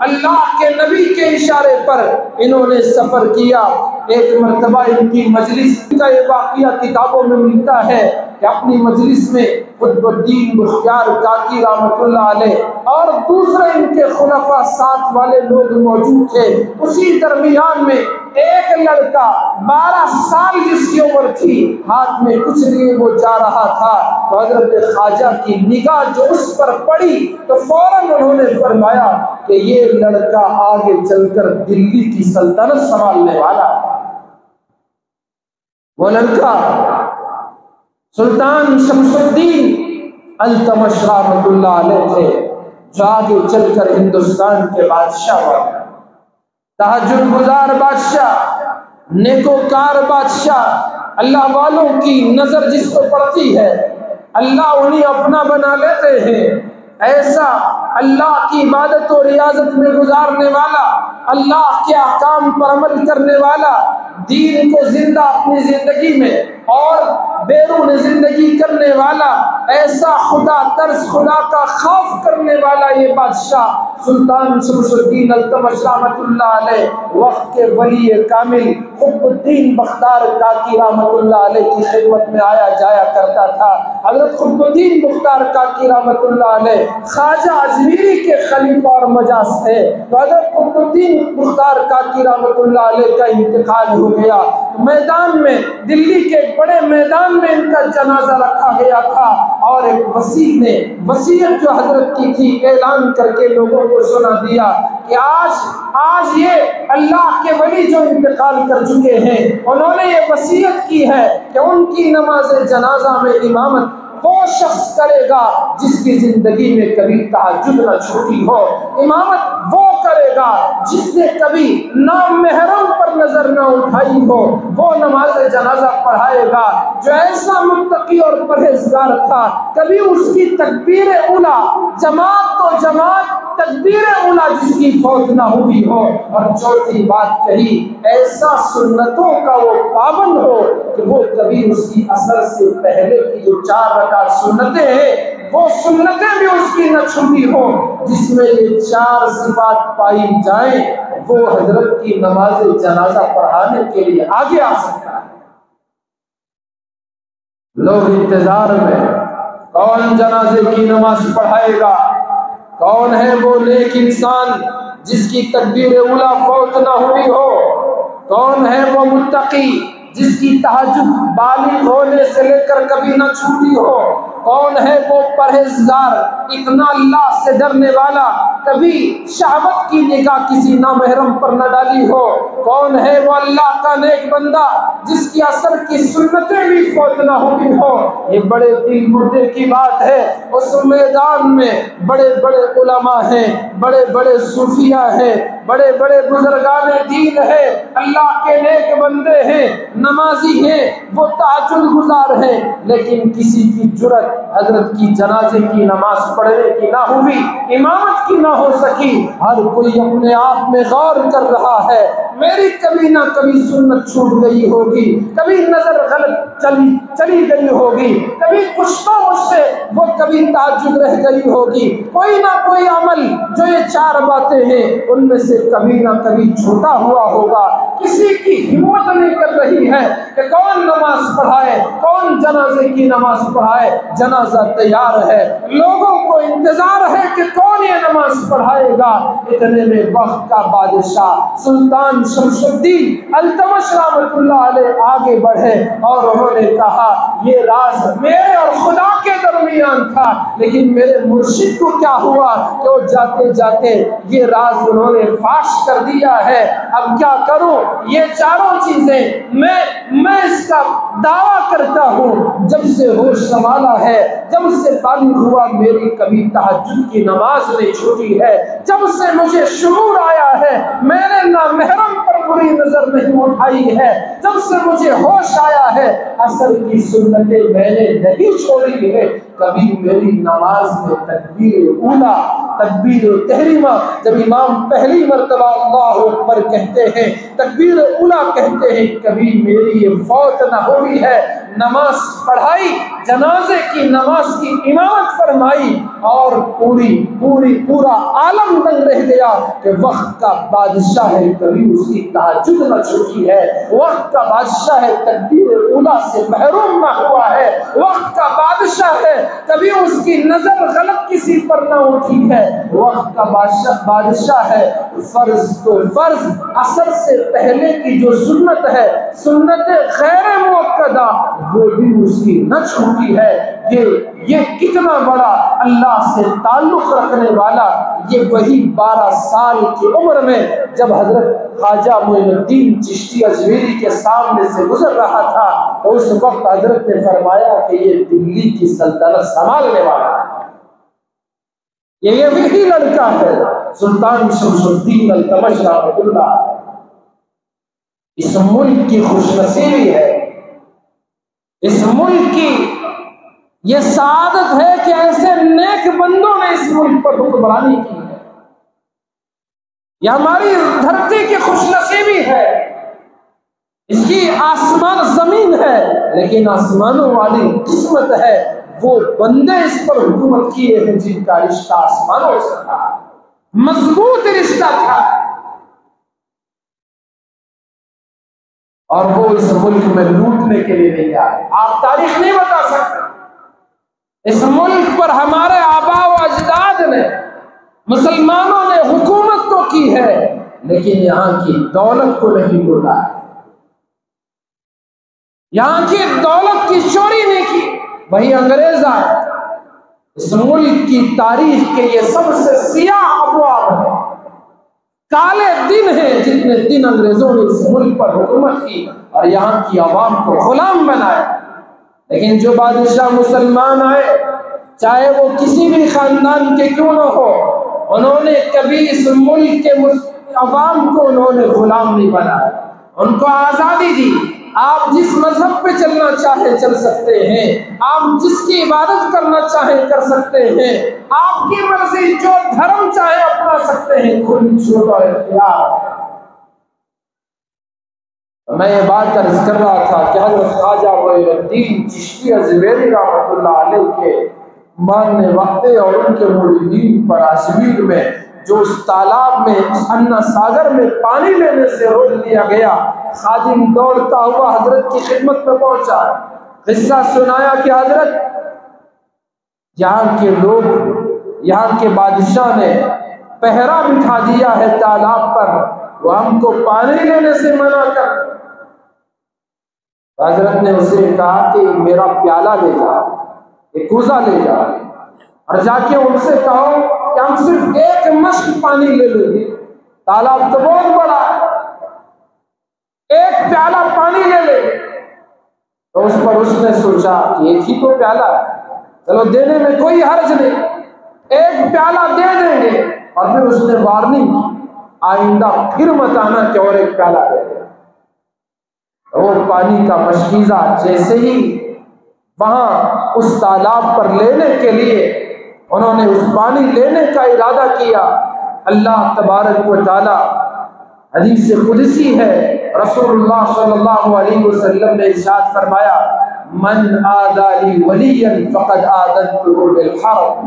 Speaker 1: اللہ کے نبی کے اشارے پر انہوں نے سفر کیا۔ ایک مرتبہ ان کی مجلس کا یہ واقعہ کتابوں میں ملتا ہے کہ اپنی مجلس میں قطب الدین بختیار کاکی رحمۃ اللہ علیہ اور دوسرے ان کے خلفاء ساتھ والے لوگ موجود تھے۔ اسی درمیان میں ایک لڑکا 12 سال جس کی عمر تھی، ہاتھ میں کچھ لیے وہ جا رہا تھا، تو حضرت خواجہ کی نگاہ جو اس پر پڑی تو فوراً انہوں نے فرمایا کہ یہ لڑکا آگے چل کر دلی کی سلطنت سنبھالنے والا ہے۔ وہ لڑکا سلطان شمس الدین التمش رحمۃ اللہ علیہ تھے، جو آگے چل کر ہندوستان کے بادشاہ بنے، تہجد گزار بادشاہ، نیکوکار بادشاہ۔ اللہ والوں کی نظر جس کو پڑتی ہے اللہ انہیں اپنا بنا لیتے ہیں۔ ایسا اللہ کی عبادت و ریاضت میں گزارنے والا، اللہ کے احکام پر عمل کرنے والا، دین کو زندہ اپنی زندگی میں اور بیرون زندگی کرنے والا، ایسا خدا ترس، خدا کا خوف کرنے والا یہ بادشاہ سلطان شمس الدین التمش رحمۃ اللہ علیہ وقت کے ولی کامل قطب الدین بختیار کاکی رحمۃ اللہ علیہ کی خدمت میں آیا جایا کرتا تھا۔ حضرت قطب الدین بختیار کاکی رحمۃ اللہ علیہ خواجہ اجمیری کے خلیفہ اور مجاز تھے، تو حضرت قطب الدین بختیار کاکی رحمۃ اللہ علیہ کا انتقال ہو گیا۔ میدان میں، دلی کے ایک بڑے میدان میں ان کا جنازہ رکھا گیا تھا، اور ایک وسیع نے وصیت جو حضرت کی تھی اعلان کر کے لوگوں کو سنا دیا کہ آج یہ اللہ کے ولی جو انتقال کر چکے ہیں، انہوں نے یہ وصیت کی ہے کہ ان کی نماز جنازہ میں امامت وہ شخص کرے گا جس کی زندگی میں کبھی تہجد نہ چھوٹی ہو، امامت وہ کرے گا جس نے کبھی نامحرم پر نظر نہ اٹھائی ہو، وہ نماز جنازہ پڑھائے گا۔ جو ایسا متقی اور پرہیزگار تھا، کبھی اس کی تکبیر اولیٰ، جماعت تو جماعت، تکبیر اولیٰ جس کی فوت نہ ہوئی ہو، اور چوتھی بات کہی ایسا سنتوں کا وہ پابند ہو کہ وہ کبھی اس کی اثر سے پہلے کی جو 4 رکعت سنتیں ہیں وہ سنتیں بھی اس کی نہ چھوٹی ہو، جس میں یہ 4 صفات پائی جائیں وہ حضرت کی نماز جنازہ پڑھانے کے لیے آگے آ سکتا ہے۔ لوگ انتظار میں، کون جنازے کی نماز پڑھائے گا، کون ہے وہ نیک انسان جس کی تکبیر اولیٰ فوت نہ ہوئی ہو، کون ہے وہ متقی جس کی تہجد بالغ ہونے سے لے کر کبھی نہ چھوٹی ہو، کون ہے وہ پرہیزگار اتنا اللہ سے ڈرنے والا کبھی شہوت کی نگاہ کسی نامحرم پر نہ ڈالی ہو؟ کون ہے وہ اللہ کا نیک بندہ جس کی اثر کی سنتیں بھی فوت نہ ہوئی ہو؟ یہ بڑے دل مردے کی بات ہے۔ اس میدان میں بڑے بڑے علماء ہیں، بڑے بڑے صوفیاء ہیں، بڑے بڑے بزرگان دین ہیں، اللہ کے نیک بندے ہیں، نمازی ہیں، وہ تہجد گزار ہیں، لیکن کسی کی جرت حضرت کی جنازے کی نماز پڑھنے کی نہ ہوئی، امامت کی نہ ہو سکی۔ ہر کوئی اپنے آپ میں غور کر رہا ہے، میری کبھی نہ کبھی سنت چھوٹ گئی ہوگی، کبھی نظر غلط چلی گئی ہوگی، کبھی کچھ تو مجھ سے وہ کبھی تہجد رہ گئی ہوگی، کوئی نہ کوئی عمل جو یہ چار باتیں ہیں ان میں سے کبھی نہ کبھی چھوٹا ہوا ہوگا۔ کسی کی ہمت نہیں کر رہی ہے کہ کون نماز پڑھائے، کون جنازے کی نماز پڑھائے۔ جنازہ تیار ہے، لوگوں کو انتظار ہے کہ کون یہ نماز پڑھائے گا۔ اتنے میں وقت کا بادشاہ سلطان شمس الدین التمش رحمۃ اللہ علیہ آگے بڑھے اور انہوں نے کہا یہ راز میرے اور خدا کے درمیان تھا، لیکن میرے مرشد کو کیا ہوا کہ وہ جاتے جاتے یہ راز انہوں نے فاش کر دیا ہے۔ اب کیا کروں؟ یہ چاروں چیزیں میں اس کا دعویٰ کرتا ہوں، جب سے ہوش سنبھالا ہے، جب سے بالغ ہوا میری کبھی تہجد کی نماز نہیں چھوٹی ہے، جب سے مجھے شعور آیا ہے میں نے نامحرم پر بری نظر نہیں اٹھائی ہے، جب سے مجھے ہوش آیا ہے عصر کی سنتیں میں نے نہیں چھوڑی ہے۔ کبھی میری نماز میں تکبیر اولا، تکبیر تحریمہ، جب امام پہلی مرتبہ اللہ اکبر کہتے ہیں، تکبیر اولا کہتے ہیں، کبھی میری یہ فوت نہ ہوئی ہے۔ نماز پڑھائی، جنازے کی نماز کی امامت فرمائی اور پورا عالم دنگ رہ گیا کہ وقت کا بادشاہ ہے، کبھی اس کی تہجد نہ چھوٹی ہے، وقت کا بادشاہ ہے، تکبیر اولا سے محروم نہ ہوا ہے، وقت کا بادشاہ ہے، کبھی اس کی نظر غلط کسی پر نہ اٹھی ہے، وقت کا بادشاہ ہے، فرض تو فرض عصر سے پہلے کی جو سنت ہے، سنت غیر مؤکدہ، وہ بھی اس کی نہ چھوٹی ہے۔ یہ کتنا بڑا اللہ سے تعلق رکھنے والا، یہ وہی 12 سال کی عمر میں جب حضرت خواجہ معین الدین چشتی اجمیری کے سامنے سے گزر رہا تھا تو اس وقت حضرت نے فرمایا کہ یہ دلی کی سلطنت سنبھالنے والا ہے، یہ وہی لڑکا ہے سلطان شمس الدین التمش رحمۃ اللہ۔ اس ملک کی خوش نصیبی ہے، اس ملک کی یہ سعادت ہے کہ ایسے نیک بندوں نے اس ملک پر حکمرانی کی ہے، یہ ہماری دھرتی کی خوش نصیبی ہے، اس کی آسمان زمین ہے، لیکن آسمانوں والی قسمت ہے وہ بندے اس پر حکومت کیے ہیں جن کا رشتہ آسمانوں سے تھا، مضبوط رشتہ تھا، اور وہ اس ملک میں لوٹنے کے لیے نہیں آئے۔ آپ تاریخ نہیں بتا سکتے، اس ملک پر ہمارے آباء و اجداد نے، مسلمانوں نے حکومت تو کی ہے لیکن یہاں کی دولت کو نہیں لوٹا ہے، یہاں کی دولت کی چوری نہیں کی، وہی انگریز آئے۔ اس ملک کی تاریخ کے یہ سب سے سیاہ ابواب ہیں، کالے دن ہیں جتنے دن انگریزوں نے اس ملک پر حکومت کی اور یہاں کی عوام کو غلام بنایا۔ لیکن جو بادشاہ مسلمان آئے، چاہے وہ کسی بھی خاندان کے کیوں نہ ہو، انہوں نے کبھی اس ملک کے عوام کو انہوں نے غلام نہیں بنایا، ان کو آزادی دی۔ آپ جس مذہب پہ چلنا چاہے چل سکتے ہیں، آپ جس کی عبادت کرنا چاہیں کر سکتے ہیں، آپ کی مرضی جو دھرم چاہے اپنا سکتے ہیں، کھلی چھوٹ اور اختیار۔ میں یہ بات عرض کر رہا تھا کہ حضرت خواجہ معین الدین چشتی اجمیری رحمۃ اللہ علیہ کے ماننے والے اور ان کے مریدین پر کشمیر میں جو اس تالاب میں، اس انا ساگر میں پانی لینے سے روک دیا گیا، خادم دوڑتا ہوا حضرت کی خدمت میں پہنچا، قصہ سنایا کہ حضرت یہاں کے لوگ، یہاں کے بادشاہ نے پہرا بٹھا دیا ہے تالاب پر، وہ ہم کو پانی لینے سے منع کر۔ حضرت نے اسے کہا کہ میرا پیالہ لے جا، ایک کوزہ لے جاؤ اور جا کے ان سے کہو کہ ہم صرف ایک مشق پانی لے لیں گے، تالاب تو بہت بڑا ہے، ایک پیالہ پانی لے لیں گے۔ تو اس پر اس نے سوچا کہ ایک ہی تو پیالہ ہے، چلو دینے میں کوئی حرج نہیں، ایک پیالہ دے دیں گے۔ اور پھر اس نے وارننگ کی، آئندہ پھر مت آنا کہ اور ایک پیالہ دے دیں۔ وہ پانی کا مشکیزہ جیسے ہی وہاں اس تالاب پر لینے کے لیے انہوں نے اس پانی لینے کا ارادہ کیا، اللہ تبارک و تعالی، حدیث قدسی ہے، رسول اللہ صلی اللہ علیہ وسلم نے ارشاد فرمایا، من آذى لي وليا فقد آذنته بالحرب،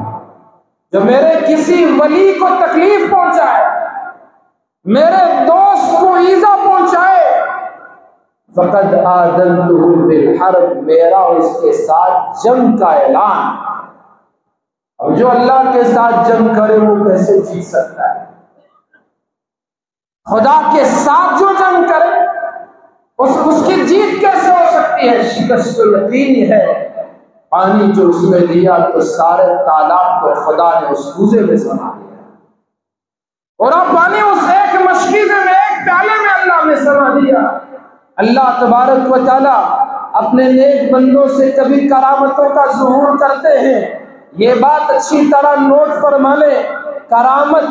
Speaker 1: جو میرے کسی ولی کو تکلیف پہنچائے، میرے دوست کو ایذا پہنچائے، فقد آذنته بالحرب، میرا اس کے ساتھ جنگ کا اعلان۔ اور جو اللہ کے ساتھ جنگ کرے وہ کیسے جیت سکتا ہے؟ خدا کے ساتھ جو جنگ کرے اس کی جیت کیسے ہو سکتی ہے؟ شکست تو یقینی ہے۔ پانی جو اس میں لیا تو سارے تالاب کو خدا نے اس کوزے میں سما دیا، اور اب پانی اس ایک مشکیزے میں، ایک پیالے میں اللہ نے سما دیا۔ اللہ تبارک و تعالی اپنے نیک بندوں سے کبھی کرامتوں کا ظہور کرتے ہیں۔ یہ بات اچھی طرح نوٹ فرما لیں، کرامت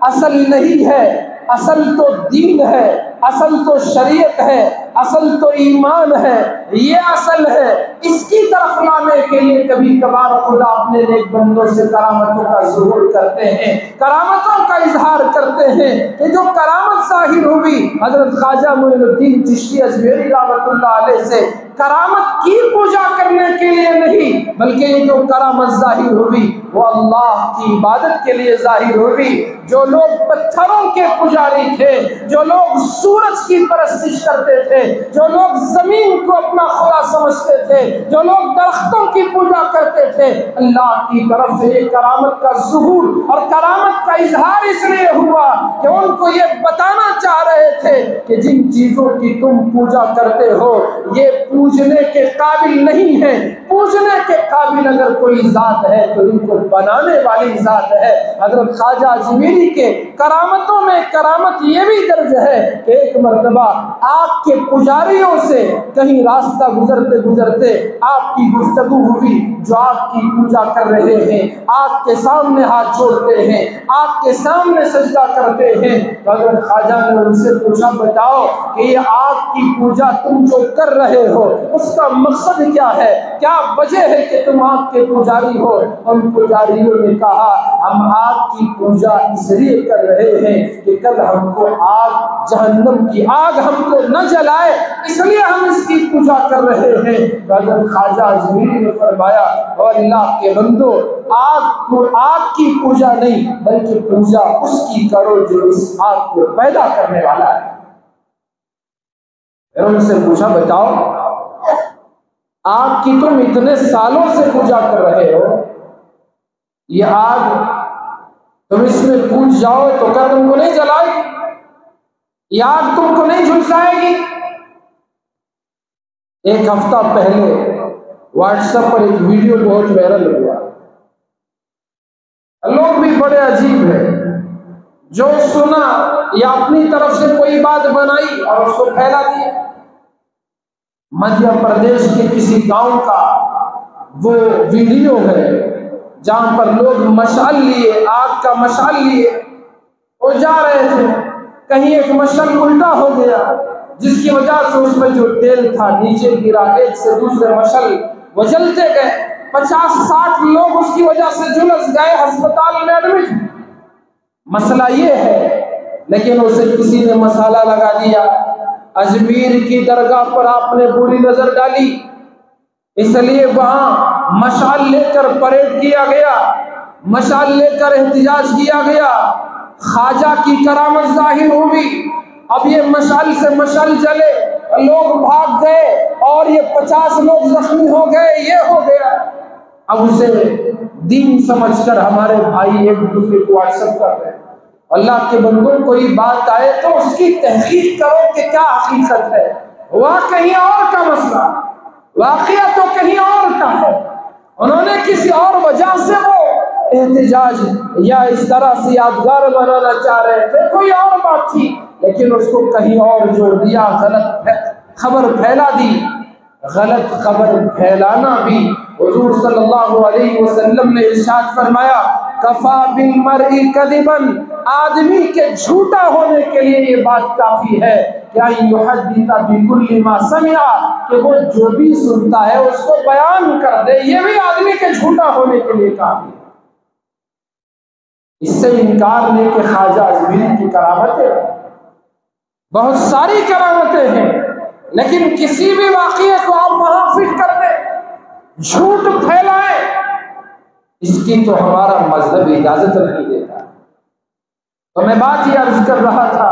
Speaker 1: اصل نہیں ہے، اصل تو دین ہے، اصل تو شریعت ہے، اصل تو ایمان ہے، یہ اصل ہے۔ اس کی طرف لانے کے لیے کبھی کبھار خدا اپنے نیک بندوں سے کرامتوں کا ظہور کرتے ہیں، کرامتوں کا اظہار کرتے ہیں۔ کہ جو کرامت ظاہر ہوئی حضرت خواجہ معین الدین چشتی اجمیری رحمۃ اللہ علیہ سے، کرامت کی پوجا کرنے کے لیے نہیں، بلکہ یہ جو کرامت ظاہر ہوئی وہ اللہ کی عبادت کے لیے ظاہر ہوئی۔ جو لوگ پتھروں کے پجاری تھے، جو لوگ سورج کی پرستش کرتے تھے، جو لوگ زمین کو اپنا خدا سمجھتے تھے، جو لوگ درختوں کی پوجا کرتے تھے، اللہ کی طرف سے یہ کرامت کا ظہور اور کرامت کا اظہار اس لیے ہوا کہ ان کو یہ بتانا چاہ رہے تھے کہ جن چیزوں کی تم پوجا کرتے ہو یہ پوجنے کے قابل نہیں ہے۔ پوجنے کے قابل اگر کوئی ذات ہے تو ان کو بنانے والی ذات ہے۔ حضرت خواجہ اجمیری کے کرامتوں میں کرامت یہ بھی درج ہے کہ ایک مرتبہ آپ کے پجاریوں سے کہیں راستہ گزرتے گزرتے آپ کی گفتگو ہوئی، جو آپ کی پوجا کر رہے ہیں، آپ کے سامنے ہاتھ جوڑتے ہیں، آپ کے سامنے سجدہ کرتے ہیں۔ حضرت خواجہ نے ان سے پوچھا، بتاؤ کہ یہ آپ کی پوجا تم جو کر رہے ہو اس کا مقصد کیا ہے، کیا وجہ ہے کہ تم آپ کے پجاری ہو؟ ان پجاریوں نے کہا، ہم آپ کی پوجا اس لیے کر رہے ہیں کہ کل ہم کو آگ، جہنم کی آگ ہم کو نہ جلائے، اس لیے ہم اس کی پوجا کر رہے ہیں۔ حضرت خواجہ اجمیری نے فرمایا، اور اللہ کے بندو، آگ کی پوجا نہیں بلکہ پوجا اس کی کرو جو اس آگ کو پیدا کرنے والا ہے۔ پھر ان سے پوچھا، بتاؤ آگ کی تم اتنے سالوں سے پوجا کر رہے ہو، یہ آگ تم اس میں پوج جاؤ تو کیا تم کو نہیں جلائے گی؟ یہ آگ تم کو نہیں جھلسائے گی؟ ایک ہفتہ پہلے واٹس ایپ پر ایک ویڈیو بہت وائرل ہوا، لوگ بھی بڑے عجیب ہیں، جو سنا یا اپنی طرف سے کوئی بات بنائی اور اس کو پھیلا دیا۔ مدھیہ پردیش کے کسی گاؤں کا وہ ویڈیو ہے جہاں پر لوگ مشعل لیے، آگ کا مشعل لیے وہ جا رہے تھے، کہیں ایک مشعل الٹا ہو گیا جس کی وجہ سے اس میں جو تیل تھا نیچے گرا، ایک سے دوسرے مشعل وہ جلتے گئے، 50-60 لوگ اس کی وجہ سے جھلس گئے، ہسپتال میں ایڈمٹ۔ مسئلہ یہ ہے، لیکن اسے کسی نے مسالہ لگا دیا۔ اجمیر کی درگاہ پر آپ نے بری نظر ڈالی، اس لیے وہاں مشعل لے کر پریڈ کیا گیا، مشعل لے کر احتجاج کیا گیا، خواجہ کی کرامت ظاہر ہوئی۔ اب یہ مشعل سے مشعل جلے، لوگ بھاگ گئے اور یہ 50 لوگ زخمی ہو گئے، یہ ہو گیا۔ اب اسے دین سمجھ کر ہمارے بھائی ایک دوسرے کو واٹس ایپ کر رہے ہیں۔ اللہ کے بندوں کوئی بات آئے تو اس کی تحقیق کرو کہ کیا حقیقت ہے، وہ کہیں اور کا مسئلہ، واقعہ تو کہیں اور کا ہے۔ انہوں نے کسی اور وجہ سے وہ احتجاج یا اس طرح سے یادگار بنانا چاہ رہے تھے، کوئی اور بات تھی، لیکن اس کو کہیں اور جوڑ دیا، غلط خبر پھیلا دی۔ غلط خبر پھیلانا بھی حضور صلی اللہ علیہ وسلم نے ارشاد فرمایا کفا بالمرء کذبا، آدمی کے جھوٹا ہونے کے لیے یہ بات کافی ہے کہ یحدث بکل ما سمع، کہ وہ جو بھی سنتا ہے اس کو بیان کر دے، یہ بھی آدمی کے جھوٹا ہونے کے لیے کافی ہے۔ اس سے انکار نہیں کہ خواجہ اجمیری کی کرامتیں بہت ساری کرامتیں ہیں، لیکن کسی بھی واقعے کو آپ وہاں فٹ کر دیں، جھوٹ پھیلائیں، اس کی تو ہمارا مذہب اجازت نہیں دیتا۔ تو میں بات یہ عرض کر رہا تھا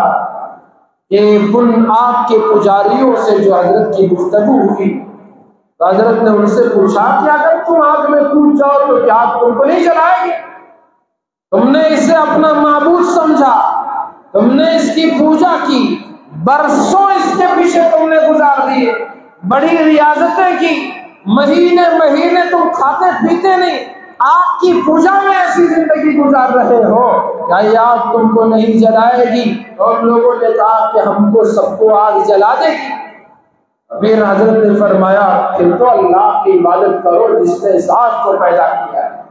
Speaker 1: کہ ان آگ کے پجاریوں سے جو حضرت کی گفتگو ہوئی تو حضرت نے ان سے پوچھا کہ اگر تم آگ میں کود جاؤ تو کیا آگ تم کو نہیں جلائے گی؟ تم نے اسے اپنا معبود سمجھا، تم نے اس کی پوجا کی، برسوں اس کے پیچھے تم نے گزار دیے، بڑی ریاضتیں کی، مہینے مہینے تم کھاتے پیتے نہیں، آگ کی پوجا میں ایسی زندگی گزار رہے ہو، کیا یہ آگ تم کو نہیں جلائے گی؟ اور لوگوں نے کہا کہ ہم کو سب کو آگ جلا دے گی۔ پھر حضرت نے فرمایا پھر تو اللہ کی عبادت کرو جس نے اس آگ کو پیدا کیا ہے،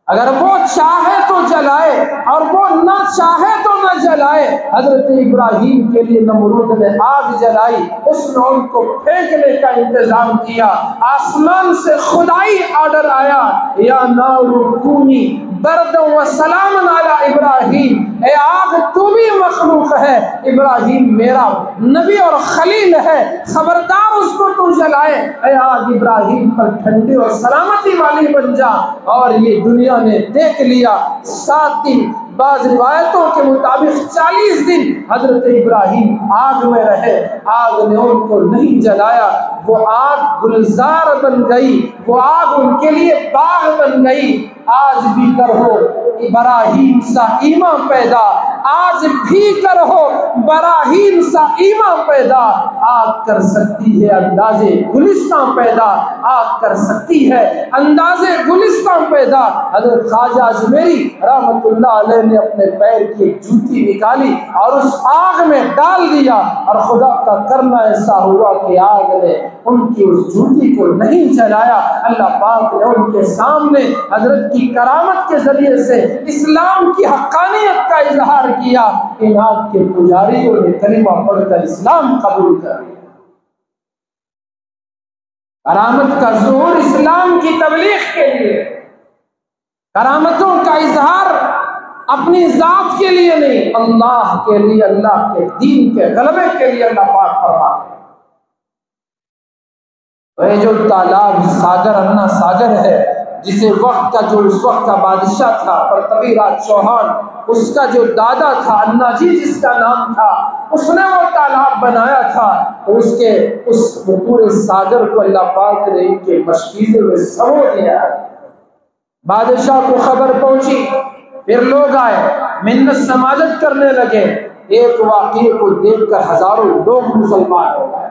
Speaker 1: اگر وہ چاہے تو جلائے اور وہ نہ چاہے تو نہ جلائے۔ حضرت ابراہیم کے لیے نمرود نے آگ جلائی، اس نے ان کو پھینکنے کا انتظام کیا، آسمان سے خدائی آرڈر آیا یا نار کونی بردا و سلام علی ابراہیم، اے آگ تو بھی مخلوق ہے، ابراہیم میرا نبی اور خلیل ہے، خبردار اس کو تو جلائے، اے آگ ابراہیم پر ٹھنڈی اور سلامتی والی بن جا۔ اور یہ دنیا نے دیکھ لیا، 7 دن، بعض روایتوں کے مطابق 40 دن حضرت ابراہیم آگ میں رہے، آگ نے ان کو نہیں جلایا، وہ آگ گلزار بن گئی، وہ آگ ان کے لیے باغ بن گئی۔ آج بھی کرو ابراہیم سا ایمان پیدا، آج بھی کرو براہیم سا ایمان پیدا، آگ کر سکتی ہے اندازے گلستان پیدا، آگ کر سکتی ہے اندازے گلستان پیدا۔ حضرت خواجہ اجمیری رحمت اللہ علیہ نے اپنے پیر کی ایک جوتی نکالی اور اس آگ میں ڈال دیا، اور خدا کا کرنا ایسا ہوا کہ آگ نے ان کی اس جوتی کو نہیں جلایا۔ اللہ پاک نے ان کے سامنے حضرت کی کرامت کے ذریعے سے اسلام کی حقانیت کا اظہار کیا، ان آگ کے پجاریوں نے کلمہ پڑھ کر اسلام قبول کر لیا۔ کرامت کا ظہور اسلام کی تبلیغ کے لیے، کرامتوں کا اظہار اپنی ذات کے لیے نہیں، اللہ کے لیے، اللہ کے دین کے غلبے کے لیے اللہ پاک فرماتے ہیں۔ یہ جو تالاب ساگر انا ساگر ہے، جسے وقت کا جو اس وقت کا بادشاہ تھا پرتوی راج چوہان، اس کا جو دادا تھا انا جی جس کا نام تھا، اس نے وہ تالاب بنایا تھا، تو اس پورے ساگر کو اللہ پاک نے ان کے مشکیزے میں سمو دیا۔ بادشاہ کو خبر پہنچی، پھر لوگ آئے، منت سماجت کرنے لگے، ایک واقعے کو دیکھ کر ہزاروں لوگ مسلمان ہو گئے۔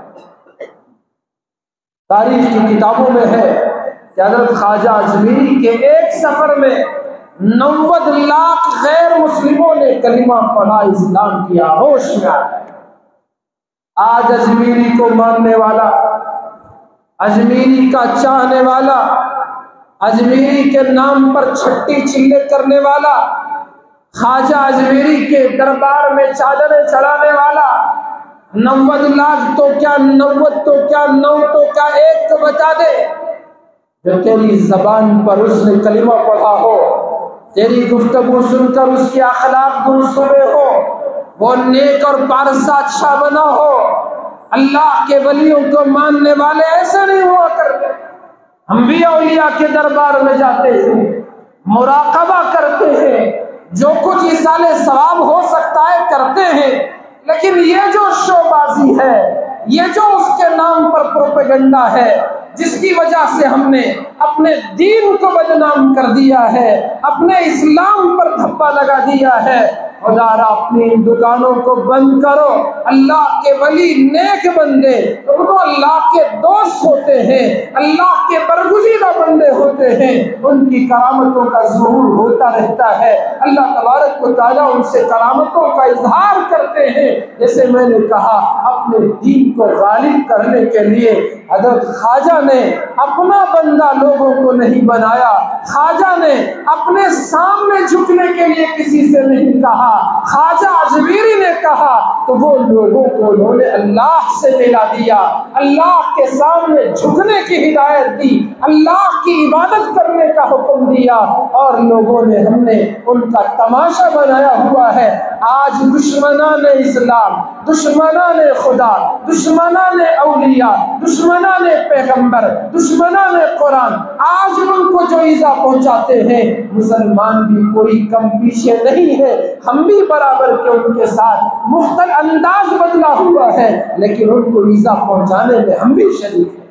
Speaker 1: تاریخ کی کتابوں میں ہے کہ حضرت خواجہ اجمیری کے ایک سفر میں 90 لاکھ غیر مسلموں نے کلمہ پڑھا، اسلام کیا، ہوش میں آ گئے۔ آج اجمیری کو ماننے والا، اجمیری کا چاہنے والا، اجمیری کے نام پر چھٹی چلے کرنے والا، خواجہ اجمیری کے دربار میں چادریں چڑھانے والا، 90 لاکھ تو کیا 90 تو کیا 9 تو کیا 1 تو بتا دے، جو تیری زبان پر اس نے کلمہ پڑھا ہو، تیری گفتگو سن کر اس کے اخلاق درست ہوئے ہو، وہ نیک اور پارسا اچھا بنا ہو۔ اللہ کے ولیوں کو ماننے والے ایسے نہیں ہوا کرتے۔ ہم بھی اولیاء کے دربار میں جاتے ہیں، مراقبہ کرتے ہیں، جو کچھ ایصال ثواب ہو سکتا ہے کرتے ہیں، لیکن یہ جو شو بازی ہے، یہ جو اس کے نام پر پروپیگنڈا ہے، جس کی وجہ سے ہم نے اپنے دین کو بدنام کر دیا ہے، اپنے اسلام پر دھبا لگا دیا ہے، خدا را اپنی ان دکانوں کو بند کرو۔ اللہ کے ولی نیک بندے وہ اللہ کے دوست ہوتے ہیں، اللہ کے برگزیدہ بندے ہوتے ہیں، ان کی کرامتوں کا ظہور ہوتا رہتا ہے۔ اللہ تبارک و تعالیٰ ان سے کرامتوں کا اظہار کرتے ہیں۔ جیسے میں نے کہا اپنے دین کو غالب کرنے کے لیے حضرت خواجہ نے اپنا بندہ لوگوں کو نہیں بنایا، خواجہ نے اپنے سامنے جھکنے کے لیے کسی سے نہیں کہا، خواجہ اجمیری نے کہا تو وہ لوگوں کو انہوں نے اللہ سے ملا دیا، اللہ کے سامنے جھکنے کی ہدایت دی، اللہ کی عبادت کرنے کا حکم دیا، اور لوگوں نے ہم نے ان کا تماشا بنایا ہوا ہے۔ آج دشمنان اسلام، دشمنان خدا، دشمنان اولیاء، دشمنان پیغمبر، دشمنان قرآن آج ان کو جو ایذا پہنچاتے ہیں، مسلمان بھی کوئی کم پیچھے نہیں ہے، ہم بھی برابر کے ان کے ساتھ مختلف انداز بدلا ہوا ہے، لیکن ان کو ایذا پہنچانے میں ہم بھی شریک ہیں۔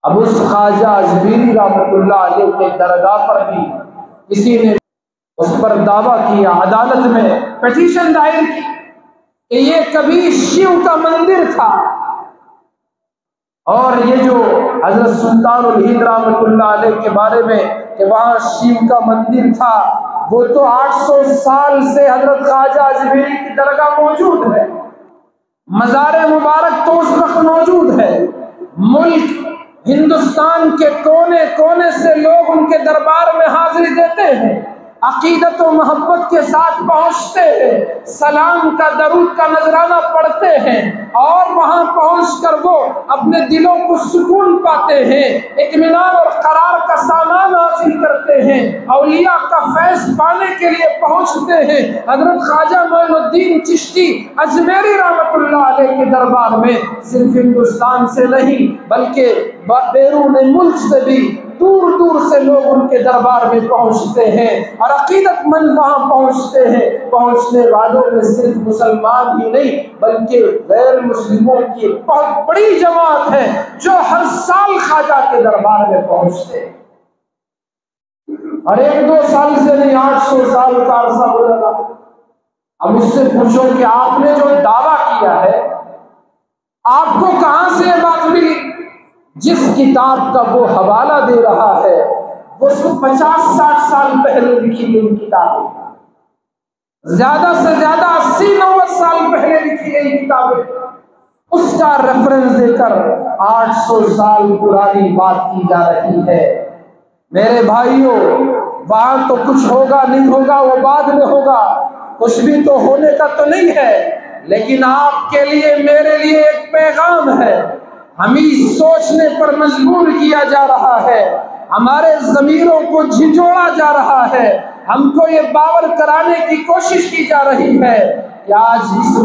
Speaker 1: اب اس خواجہ اجمیری رحمۃ اللہ علیہ کے درگاہ پر بھی کسی نے اس پر دعویٰ کیا، عدالت میں پٹیشن دائر کی کہ یہ کبھی شیو کا مندر تھا، اور یہ جو حضرت سلطان الہند رحمۃ اللہ علیہ کے بارے میں کہ وہاں شیو کا مندر تھا، وہ تو 800 سال سے حضرت خواجہ اجمیری کی درگاہ موجود ہے، مزار مبارک تو اس وقت موجود ہے، ملک ہندوستان کے کونے کونے سے لوگ ان کے دربار میں حاضری دیتے ہیں، عقیدت و محبت کے ساتھ پہنچتے ہیں، سلام کا درود کا نذرانہ پڑھتے ہیں، اور وہاں پہنچ کر وہ اپنے دلوں کو سکون پاتے ہیں، اطمینان اور قرار کا سامان حاصل کرتے ہیں، اولیاء کا فیض پانے کے لیے پہنچتے ہیں۔ حضرت خواجہ معین الدین چشتی اجمیری رحمۃ اللہ علیہ کے دربار میں صرف ہندوستان سے نہیں بلکہ بیرون ملک سے بھی دور دور سے لوگ ان کے دربار میں پہنچتے ہیں، اور عقیدت مند وہاں پہنچتے ہیں۔ پہنچنے والوں میں صرف مسلمان ہی نہیں بلکہ غیر مسلموں کی بہت بڑی جماعت ہے جو ہر سال خواجہ کے دربار میں پہنچتے ہیں، اور 1-2 سال سے نہیں 800 سال کا عرصہ ہو لگا۔ اب اس سے پوچھو کہ آپ نے جو دعویٰ کیا ہے آپ کو کہاں سے یہ بات ملی؟ جس کتاب کا وہ حوالہ دے رہا ہے وہ 50-60 سال پہلے لکھی گئی کتابیں، زیادہ سے زیادہ 80-90 سال پہلے لکھی گئی کتابیں، اس کا ریفرنس دے کر 800 سال پرانی بات کی جا رہی ہے۔ میرے بھائیوں، وہاں تو کچھ ہوگا نہیں ہوگا وہ بعد میں ہوگا، کچھ بھی تو ہونے کا تو نہیں ہے، لیکن آپ کے لیے میرے لیے ایک پیغام ہے، ہمیں سوچنے پر مجبور کیا جا رہا ہے، ہمارے ضمیروں کو جھنجھوڑا جا رہا ہے، ہم کو یہ باور کرانے کی کوشش کی جا رہی ہے کہ آج اس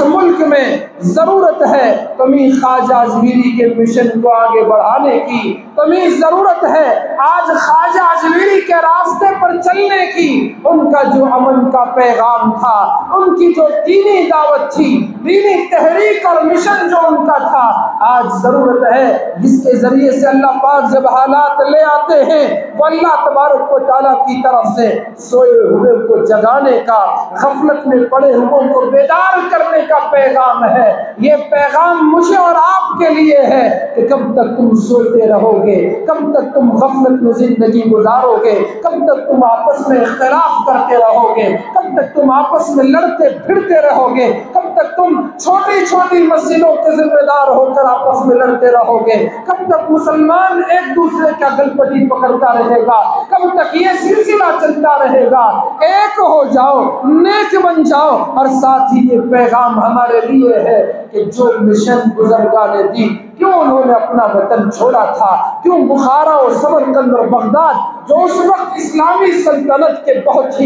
Speaker 1: ملک میں ضرورت ہے تمہیں خواجہ اجمیری کے مشن کو آگے بڑھانے کی، تمہیں ضرورت ہے آج خواجہ اجمیری کے راستے پر چلنے کی۔ ان کا جو امن کا پیغام تھا، ان کی جو دینی دعوت تھی، دینی تحریک اور مشن جو ان کا تھا، آج ضرورت ہے جس کے ذریعے سے اللہ پاک جب حالات لے آتے ہیں وہ اللہ تبارک و تعالیٰ کی طرف سے سوئے ہوئے کو جگانے کا، غفلت میں پڑے ہوئے کو بیدار کرنے کا پیغام ہے۔ یہ پیغام مجھے اور آپ کے لیے ہے کہ کب تک تم سوتے رہو گے، کب تک تم غفلت میں زندگی گزارو گے، کب تک تم آپس میں اختلاف کرتے رہو گے، کب تک تم آپس میں لڑتے پھرتے رہو گے، کب تک تم چھوٹی چھوٹی مسئلوں کے ذمہ دار ہو کر آپس میں لڑتے رہو گے، کب تک مسلمان ایک دوسرے کا گلپٹی پکڑتا رہے گا، کب تک یہ سلسلہ چلتا رہے گا؟ ایک ہو جاؤ، نیک بن جاؤ، اور ساتھ ہی یہ پیغام ہمارے لیے ہے کہ جو مشن بزرگان دین، کیوں انہوں نے اپنا وطن چھوڑا تھا، کیوں بخارا اور سمرقند اور بغداد جو اس وقت اسلامی سلطنت کے بہت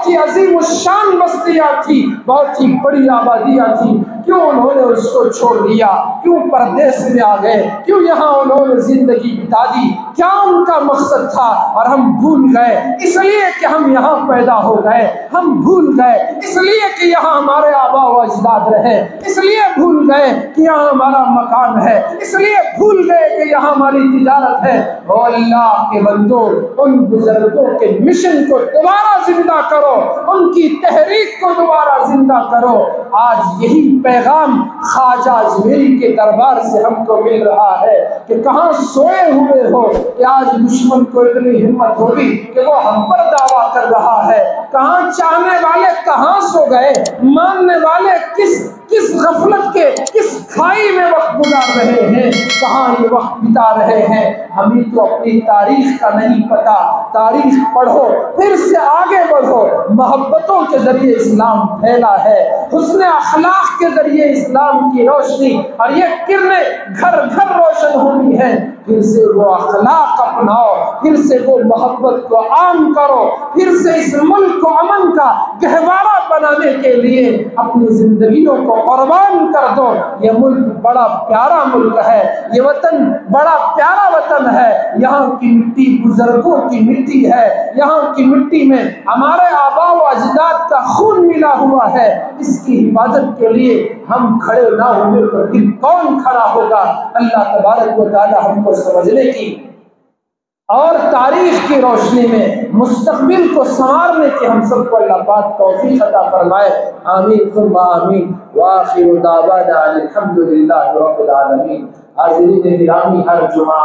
Speaker 1: ہی عظیم الشان بستیاں تھی، بہت ہی بڑی آبادیاں تھیں، کیوں کیوں انہوں نے اس کو چھوڑ دیا، کیوں پردیس میں آ گئے، کیوں یہاں انہوں نے زندگی بتا دی، کیا ان کا مقصد تھا، اور ہم بھول گئے اس لیے کہ ہم یہاں پیدا ہو گئے، ہم بھول گئے اس لیے کہ یہاں ہمارے آبا و اجداد رہے، اس لیے بھول گئے کہ یہاں ہمارا مکان ہے، اس لیے بھول گئے کہ یہاں ہماری تجارت ہے۔ او اللہ کے بندو، ان بزرگوں کے مشن کو دوبارہ زندہ کرو، ان کی تحریک کو دوبارہ زندہ کرو۔ آج یہی پیغام خواجہ اجمیری کے دربار سے ہم کو مل رہا ہے کہ کہاں سوئے ہوئے ہو کہ آج دشمن کو اتنی ہمت ہوگی کہ وہ ہم پر دعویٰ کر رہا ہے، کہاں چاہنے والے کہاں سو گئے، ماننے والے کس غفلت کے کس کھائی میں وقت گزار رہے ہیں، کہاں یہ وقت بتا رہے ہیں۔ ہمیں تو اپنی تاریخ کا نہیں پتا، تاریخ پڑھو، پھر سے آگے بڑھو۔ محبتوں کے ذریعے اسلام پھیلا ہے، حسن اخلاق کے ذریعے اسلام کی روشنی اور یہ کرنیں گھر گھر روشن ہونی ہے۔ پھر سے وہ اخلاق اپناؤ، پھر سے وہ محبت کو عام کرو، پھر سے اس ملک کو امن کا گہوارہ بنانے کے لیے اپنی زندگیوں کو قربان کر دو۔ یہ ملک بڑا پیارا ملک ہے، یہ وطن بڑا پیارا وطن ہے، یہاں کی مٹی بزرگوں کی مٹی ہے، یہاں کی مٹی میں ہمارے آبا و اجداد کا خون ملا ہوا ہے۔ اس کی حفاظت کے لیے ہم کھڑے نہ ہوئے تو پھر کون کھڑا ہوگا؟ اللہ تبارک و تعالی ہم کو سمجھنے کی اور تاریخ کی روشنی میں مستقبل کو سنوارنے کی ہم سب کو اللہ پاک توفیق عطا فرمائے۔ آمین ثم آمین، وآخر دعوانا الحمد للہ رب العالمین۔ حاضرین گرامی، ہر جمعہ